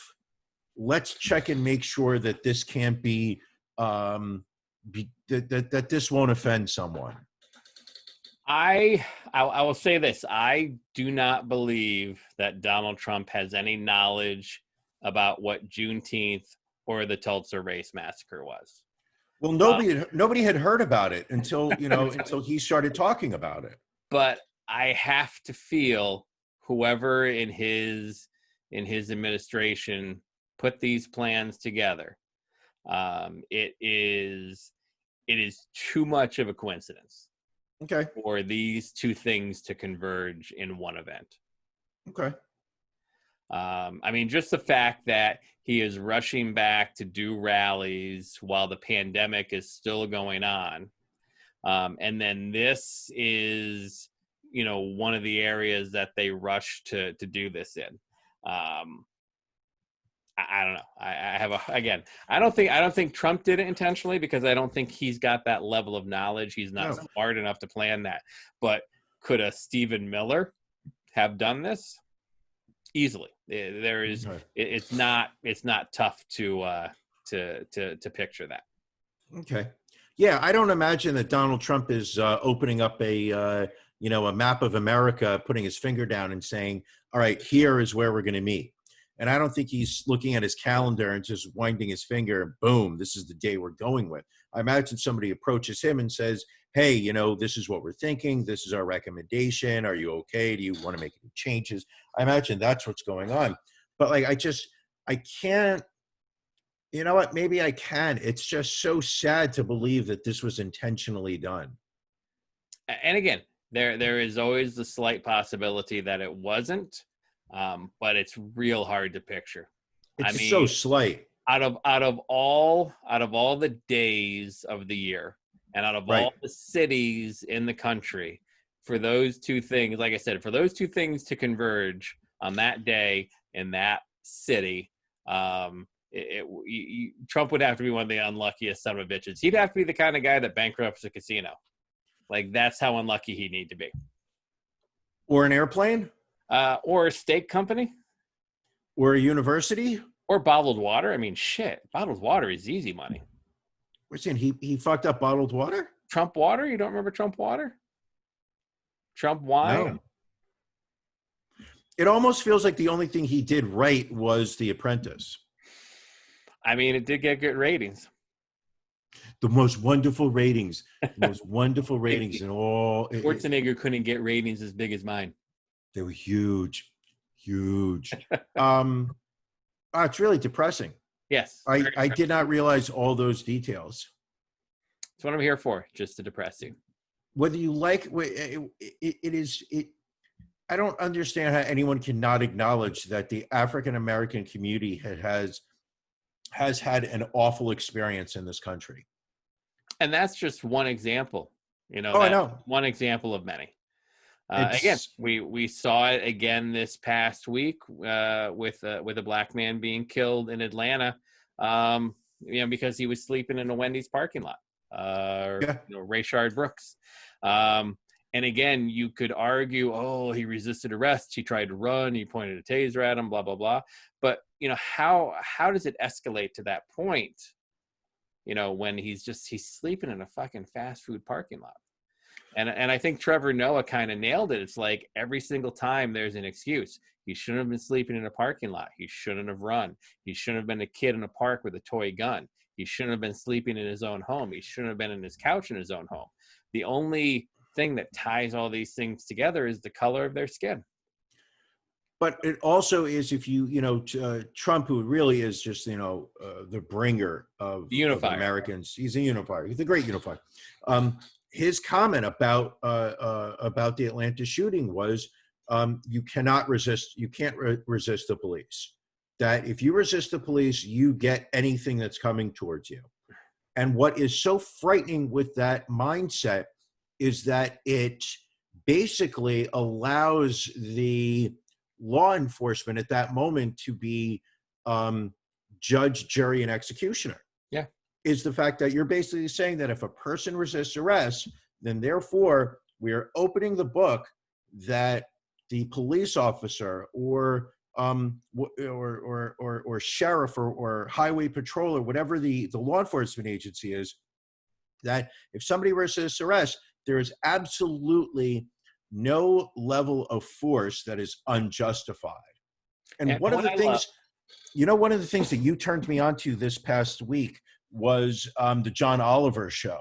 let's check and make sure that this can't be, that this won't offend someone? I will say this. I do not believe that Donald Trump has any knowledge about what Juneteenth or the Tulsa race massacre was. Well, nobody had heard about it until he started talking about it. But I have to feel whoever in his administration put these plans together, it is too much of a coincidence. Okay. For these two things to converge in one event. Okay. I mean, just the fact that he is rushing back to do rallies while the pandemic is still going on. And then this is, one of the areas that they rush to do this in. I don't know. I don't think Trump did it intentionally because I don't think he's got that level of knowledge. He's not smart enough to plan that. But could a Stephen Miller have done this? Easily. There is. It's not tough to picture that. Okay. Yeah, I don't imagine that Donald Trump is opening up a map of America, putting his finger down and saying, "All right, here is where we're going to meet." And I don't think he's looking at his calendar and just winding his finger and boom, this is the day we're going with. I imagine somebody approaches him and says, "Hey, this is what we're thinking. This is our recommendation. Are you okay? Do you want to make any changes?" I imagine that's what's going on. But I can't, you know what? Maybe I can. It's just so sad to believe that this was intentionally done. And again, there is always the slight possibility that it wasn't. But it's real hard to picture. It's so slight. Out of all the days of the year and out of all the cities in the country, for those two things, like I said, for those two things to converge on that day in that city, Trump would have to be one of the unluckiest son of a bitches. He'd have to be the kind of guy that bankrupts a casino. Like, that's how unlucky he'd need to be. Or an airplane. Or a steak company. Or a university. Or bottled water. I mean, shit. Bottled water is easy money. We're saying he fucked up bottled water? Trump water? You don't remember Trump water? Trump wine? No. It almost feels like the only thing he did right was The Apprentice. I mean, it did get good ratings. The most wonderful ratings. The most wonderful ratings in all. Schwarzenegger couldn't get ratings as big as mine. They were huge. It's really depressing. Yes. I did not realize all those details. That's what I'm here for, just to depress you. Whether you like I don't understand how anyone cannot acknowledge that the African American community has had an awful experience in this country. And that's just one example. You know, Oh, I that's know. one example of many. Again, we saw it again this past week with a black man being killed in Atlanta, because he was sleeping in a Wendy's parking lot. Rayshard Brooks. And again, you could argue, oh, he resisted arrest, he tried to run, he pointed a taser at him, blah blah blah. But how does it escalate to that point? When he's sleeping in a fucking fast food parking lot. And I think Trevor Noah kind of nailed it. It's like every single time there's an excuse. He shouldn't have been sleeping in a parking lot. He shouldn't have run. He shouldn't have been a kid in a park with a toy gun. He shouldn't have been sleeping in his own home. He shouldn't have been in his couch in his own home. The only thing that ties all these things together is the color of their skin. But it also is, if Trump, who really is just, the bringer of Americans. He's a unifier. He's a great unifier. His comment about the Atlanta shooting was, you cannot resist. You can't resist the police. That if you resist the police, you get anything that's coming towards you. And what is so frightening with that mindset is that it basically allows the law enforcement at that moment to be judge, jury, and executioner. Yeah. Is the fact that you're basically saying that if a person resists arrest, then therefore we are opening the book that the police officer or sheriff or highway patrol or whatever the law enforcement agency is, that if somebody resists arrest, there is absolutely no level of force that is unjustified. And one of the things, one of the things that you turned me on to this past week was the John Oliver show.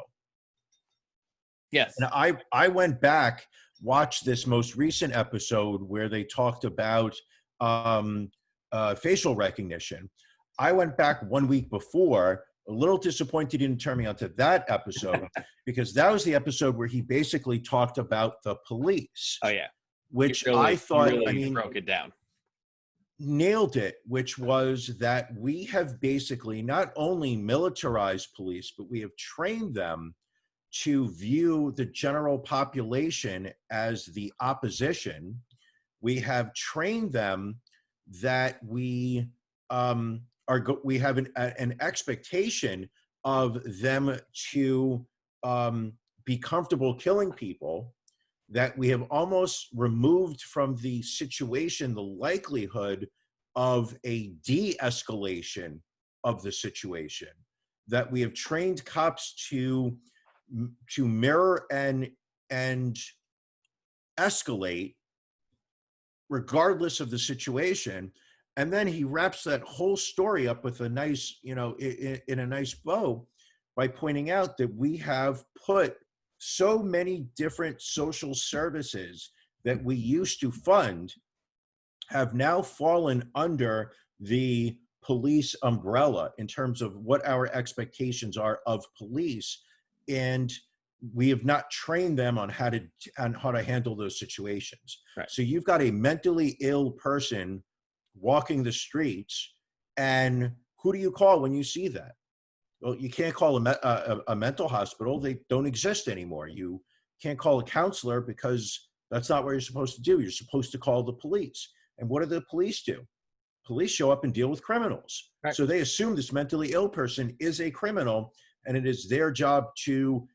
Yes. And I went back, watched this most recent episode where they talked about facial recognition. I went back 1 week before, a little disappointed he didn't turn me onto that episode because that was the episode where he basically talked about the police. Oh yeah. Which I thought, broke it down. Nailed it, which was that we have basically not only militarized police, but we have trained them to view the general population as the opposition. We have trained them that we have an expectation of them to be comfortable killing people, that we have almost removed from the situation the likelihood of a de-escalation of the situation, that we have trained cops to mirror and escalate regardless of the situation. And then he wraps that whole story up with a nice, in a nice bow by pointing out that we have put so many different social services that we used to fund have now fallen under the police umbrella in terms of what our expectations are of police. And we have not trained them on how to handle those situations. Right. So you've got a mentally ill person walking the streets, and who do you call when you see that? Well, you can't call a mental hospital. They don't exist anymore. You can't call a counselor because that's not what you're supposed to do. You're supposed to call the police. And what do the police do? Police show up and deal with criminals. Right. So they assume this mentally ill person is a criminal, and it is their job to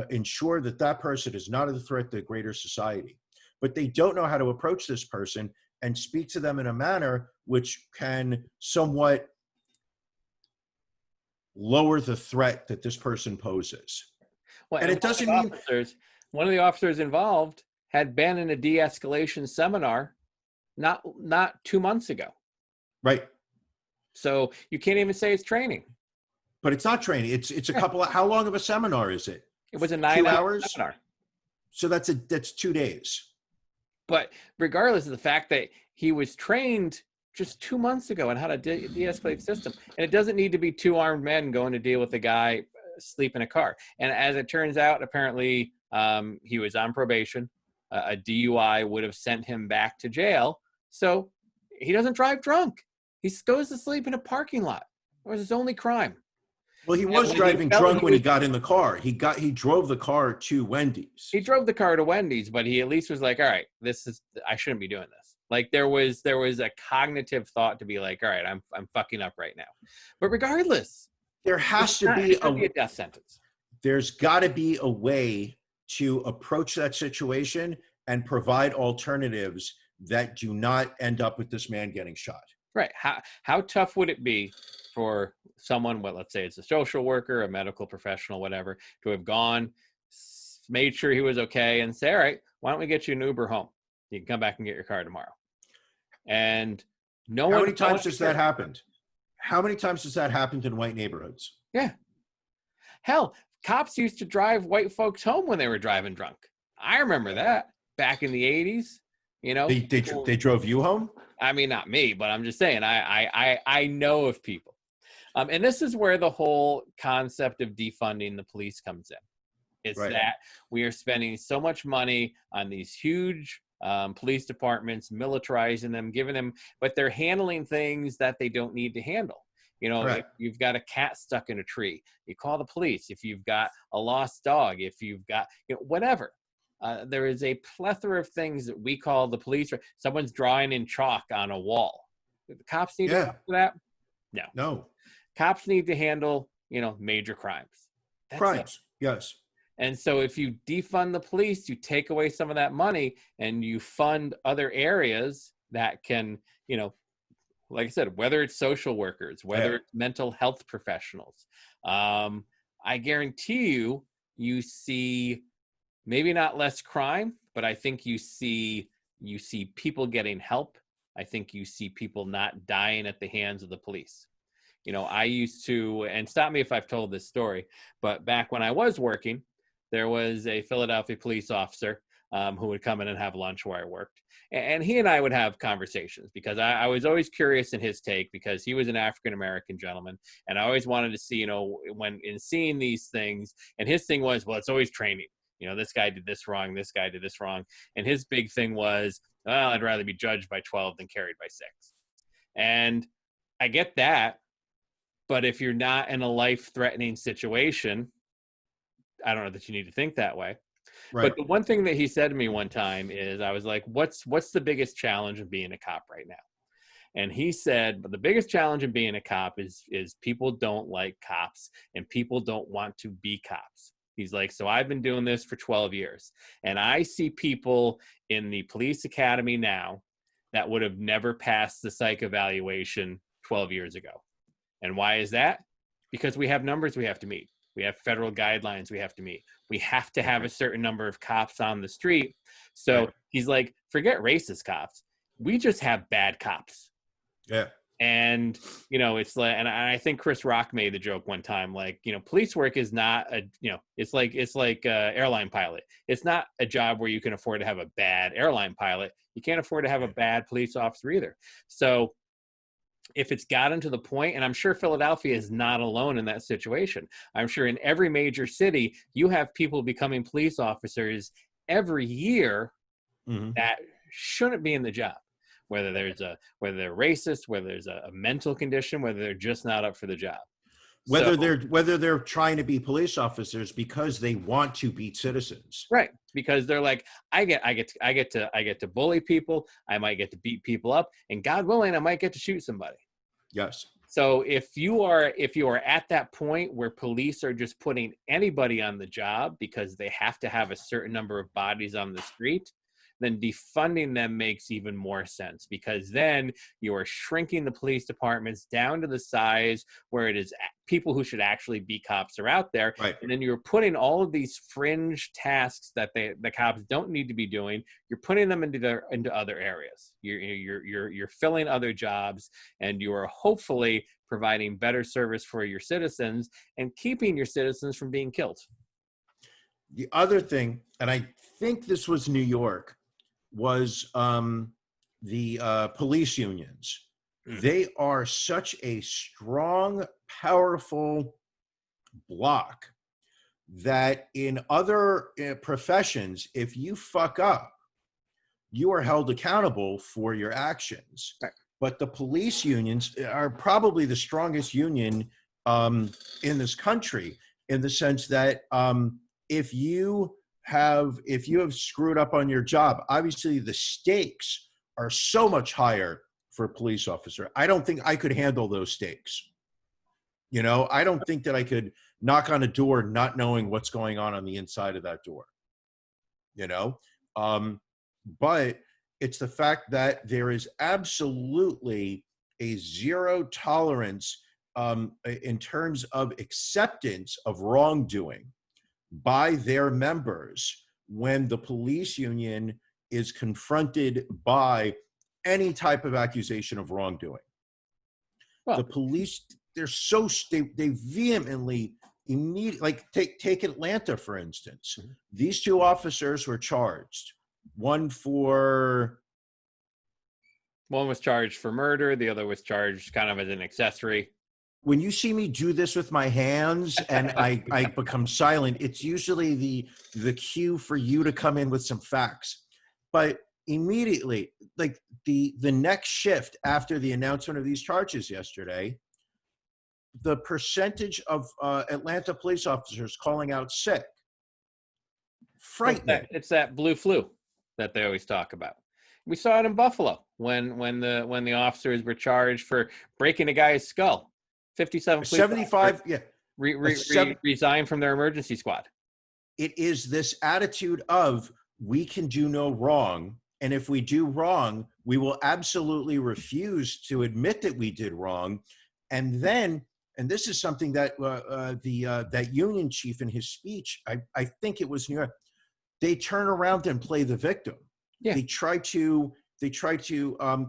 ensure that that person is not a threat to greater society. But they don't know how to approach this person and speak to them in a manner which can somewhat lower the threat that this person poses. Well, and it doesn't mean one of the officers involved had been in a de-escalation seminar not 2 months ago. Right. So you can't even say it's training. But it's not training. It's a couple of, how long of a seminar is it? It was a 9-hour seminar. So that's 2 days. But regardless of the fact that he was trained just 2 months ago on how to de-escalate the system, and it doesn't need to be two armed men going to deal with a guy sleep in a car. And as it turns out, apparently he was on probation. A DUI would have sent him back to jail. So he doesn't drive drunk. He goes to sleep in a parking lot. It was his only crime. Well, he was driving drunk when he got in the car. He drove the car to Wendy's. He drove the car to Wendy's, but he at least was like, all right, I shouldn't be doing this. Like there was a cognitive thought to be like, all right, I'm fucking up right now. But regardless, there has to be a death sentence. There's got to be a way to approach that situation and provide alternatives that do not end up with this man getting shot. Right. How tough would it be for someone, well, let's say it's a social worker, a medical professional, whatever, to have gone, made sure he was okay, and say, all right, why don't we get you an Uber home? You can come back and get your car tomorrow. And How many times has that happened? How many times has that happened in white neighborhoods? Yeah. Hell, cops used to drive white folks home when they were driving drunk. I remember that back in the 80s. You know, they drove you home? I mean, not me, but I'm just saying I know of people. And this is where the whole concept of defunding the police comes in. It's right. That we are spending so much money on these huge police departments, militarizing them, giving them, but they're handling things that they don't need to handle. You know, right. If you've got a cat stuck in a tree, you call the police. If you've got a lost dog, if you've got, whatever. There is a plethora of things that we call the police. Someone's drawing in chalk on a wall. Do the cops need to handle that? No. Cops need to handle, major crimes. That's crimes, yes. And so if you defund the police, you take away some of that money and you fund other areas that can, like I said, whether it's social workers, whether it's mental health professionals, I guarantee you see maybe not less crime, but I think you see people getting help. I think you see people not dying at the hands of the police. I used to, and stop me if I've told this story, but back when I was working, there was a Philadelphia police officer who would come in and have lunch where I worked. And he and I would have conversations because I was always curious in his take because he was an African-American gentleman. And I always wanted to see, when in seeing these things, and his thing was, well, it's always training. This guy did this wrong, this guy did this wrong. And his big thing was, well, I'd rather be judged by 12 than carried by 6. And I get that. But if you're not in a life-threatening situation, I don't know that you need to think that way. Right. But the one thing that he said to me one time is, I was like, what's the biggest challenge of being a cop right now? And he said, but the biggest challenge of being a cop is people don't like cops and people don't want to be cops. He's like, so I've been doing this for 12 years. And I see people in the police academy now that would have never passed the psych evaluation 12 years ago. And why is that? Because we have numbers we have to meet. We have federal guidelines we have to meet. We have to have a certain number of cops on the street. So he's like, forget racist cops. We just have bad cops. Yeah. And, it's like, and I think Chris Rock made the joke one time, like, police work is not it's like airline pilot. It's not a job where you can afford to have a bad airline pilot. You can't afford to have a bad police officer either. So if it's gotten to the point, and I'm sure Philadelphia is not alone in that situation. I'm sure in every major city, you have people becoming police officers every year that shouldn't be in the job. Whether they're racist, whether there's a mental condition, whether they're just not up for the job. Whether they're trying to be police officers because they want to beat citizens. Right. Because they're like, I get to bully people, I might get to beat people up, and God willing, I might get to shoot somebody. Yes. So if you are at that point where police are just putting anybody on the job because they have to have a certain number of bodies on the street, then defunding them makes even more sense, because then you are shrinking the police departments down to the size where it is people who should actually be cops are out there. Right. And then you're putting all of these fringe tasks that the cops don't need to be doing. You're putting them into other areas. You're filling other jobs, and you are hopefully providing better service for your citizens and keeping your citizens from being killed. The other thing, and I think this was New York, was the police unions. They are such a strong, powerful block that in other professions, if you fuck up, you are held accountable for your actions. Right. But the police unions are probably the strongest union in this country, in the sense that if you have screwed up on your job, obviously the stakes are so much higher for a police officer. I don't think I could handle those stakes. You know, I don't think that I could knock on a door not knowing what's going on the inside of that door. You know, but it's the fact that there is absolutely a zero tolerance in terms of acceptance of wrongdoing by their members when the police union is confronted by any type of accusation of wrongdoing. Well, the police, they vehemently, immediately, like take Atlanta, for instance. Mm-hmm. These two officers were charged. One was charged for murder. The other was charged kind of as an accessory. When you see me do this with my hands and I become silent, it's usually the cue for you to come in with some facts. But immediately, like the next shift after the announcement of these charges yesterday, the percentage of Atlanta police officers calling out sick, frightening. It's that blue flu that they always talk about. We saw it in Buffalo when the officers were charged for breaking a guy's skull. 57 police 75, yeah. Resigned from their emergency squad. It is this attitude of, we can do no wrong, and if we do wrong, we will absolutely refuse to admit that we did wrong. And then, and this is something that that union chief in his speech, I think it was New York, they turn around and play the victim. Yeah. They try to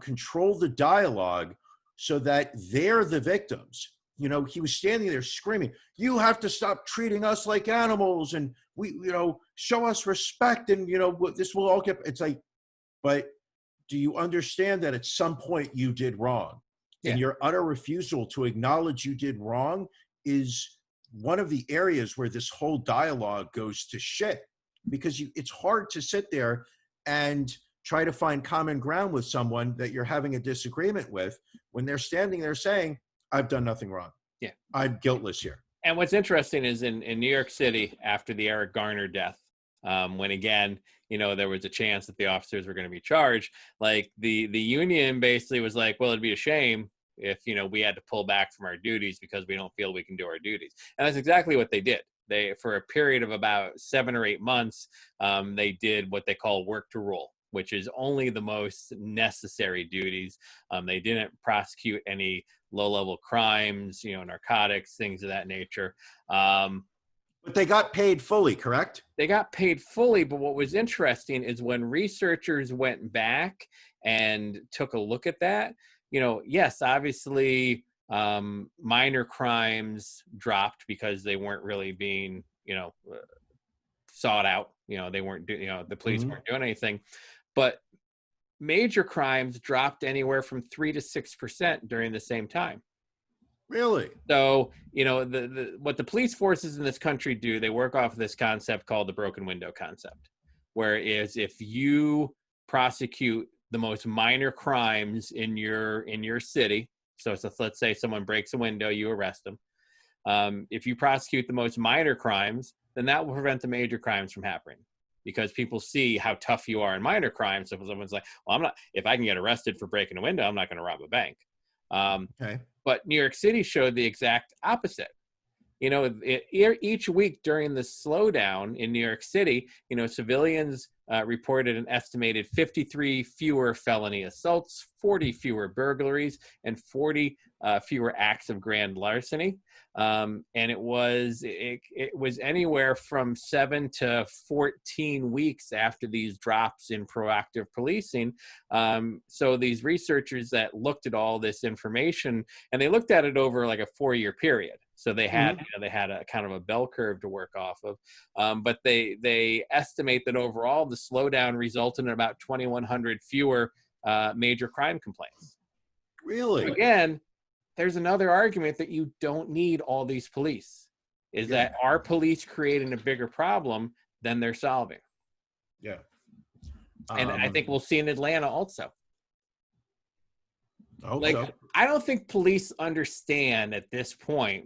control the dialogue so that they're the victims. You know, he was standing there screaming, "You have to stop treating us like animals, and show us respect, and this will all get." It's like, but do you understand that at some point you did wrong? Yeah. And your utter refusal to acknowledge you did wrong is one of the areas where this whole dialogue goes to shit, because it's hard to sit there and try to find common ground with someone that you're having a disagreement with when they're standing there saying, "I've done nothing wrong. Yeah, I'm guiltless here." And what's interesting is in New York City, after the Eric Garner death, when again, there was a chance that the officers were going to be charged, like the union basically was like, well, it'd be a shame if, we had to pull back from our duties because we don't feel we can do our duties. And that's exactly what they did. They, for a period of about 7 or 8 months, they did what they call work to rule, which is only the most necessary duties. They didn't prosecute any low-level crimes, narcotics, things of that nature. But they got paid fully, correct? They got paid fully, but what was interesting is when researchers went back and took a look at that, yes, obviously minor crimes dropped because they weren't really being, sought out. They weren't, the police weren't doing anything. But major crimes dropped anywhere from 3 to 6% during the same time. Really? So, what the police forces in this country do, they work off of this concept called the broken window concept, whereas if you prosecute the most minor crimes in your city, so let's say someone breaks a window, you arrest them. If you prosecute the most minor crimes, then that will prevent the major crimes from happening, because people see how tough you are in minor crimes. So if someone's like, well, if I can get arrested for breaking a window, I'm not going to rob a bank. Okay. But New York City showed the exact opposite. Each week during the slowdown in New York City, civilians reported an estimated 53 fewer felony assaults, 40 fewer burglaries, and 40 fewer acts of grand larceny. And it was anywhere from 7 to 14 weeks after these drops in proactive policing. So these reachers that looked at all this information, and they looked at it over like a 4-year period. So they had, they had a kind of a bell curve to work off of. But they estimate that overall the slowdown resulted in about 2,100 fewer major crime complaints. Really? So again, there's another argument that you don't need all these police. is that our police creating a bigger problem than they're solving. Yeah. And I think we'll see in Atlanta also. I hope Like, so. I don't think police understand at this point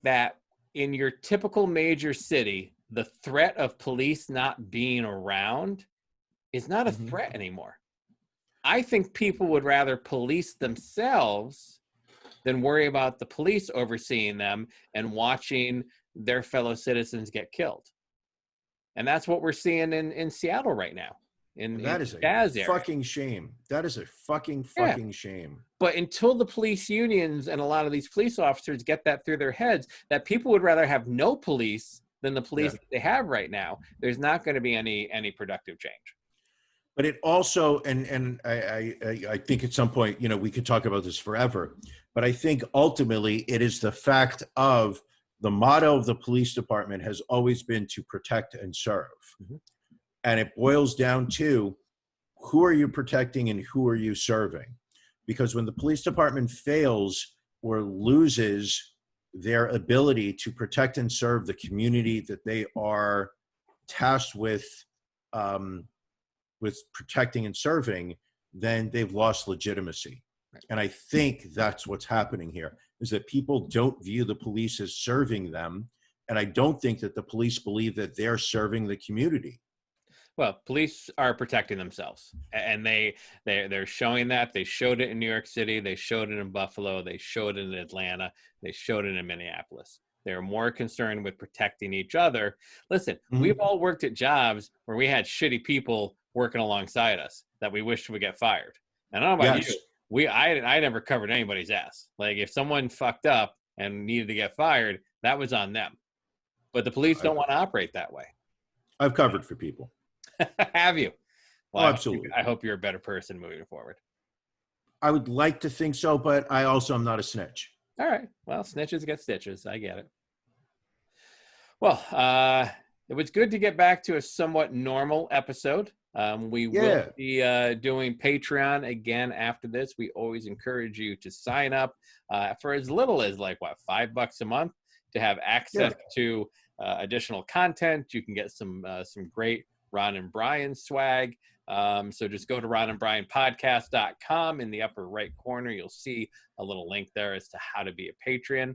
that in your typical major city, the threat of police not being around is not a threat anymore. I think people would rather police themselves than worry about the police overseeing them and watching their fellow citizens get killed. And that's what we're seeing in Seattle right now. That is a Jazz area. fucking shame. That is a fucking shame. But until the police unions and a lot of these police officers get that through their heads, that people would rather have no police than the police that they have right now, there's not going to be any productive change. But it also, and I think at some point, you know, we could talk about this forever, but I think ultimately it is the fact of the motto of the police department has always been to protect and serve. And it boils down to who are you protecting and who are you serving? Because when the police department fails or loses their ability to protect and serve the community that they are tasked with protecting and serving, then they've lost legitimacy. And I think that's what's happening here, is that people don't view the police as serving them. And I don't think that the police believe that they're serving the community. Well, police are protecting themselves, and they're showing that. They showed it in New York City. They showed it in Buffalo. They showed it in Atlanta. They showed it in Minneapolis. They're more concerned with protecting each other. Listen, we've all worked at jobs where we had shitty people working alongside us that we wished would get fired. And I don't know about you. I never covered anybody's ass. Like, if someone fucked up and needed to get fired, that was on them. But the police don't want to operate that way. I've covered for people. Have you? Well, absolutely. I hope you're a better person moving forward. I would like to think so, but I also am not a snitch. All right. Well, snitches get stitches. I get it. Well, it was good to get back to a somewhat normal episode. We will be doing Patreon again after this. We always encourage you to sign up for as little as $5 a month to have access to additional content. You can get some great Ron and Brian swag. So just go to ronandbrianpodcast.com. In the upper right corner, you'll see a little link there as to how to be a Patreon.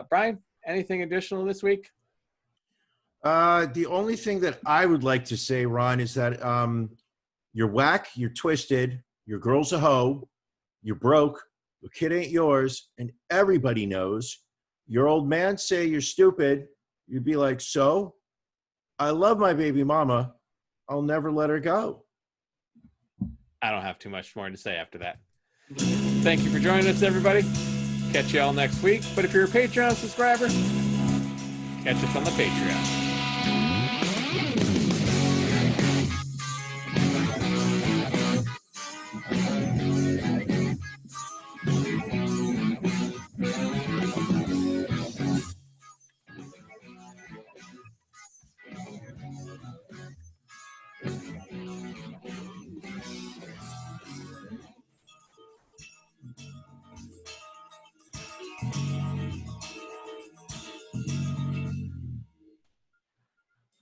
Brian, anything additional this week? The only thing that I would like to say, Ron, is that you're whack, you're twisted, your girl's a hoe, you're broke, the kid ain't yours, and everybody knows. Your old man say you're stupid, you'd be like, so? I love my baby mama. I'll never let her go. I don't have too much more to say after that. Thank you for joining us, everybody. Catch you all next week. But if you're a Patreon subscriber, catch us on the Patreon.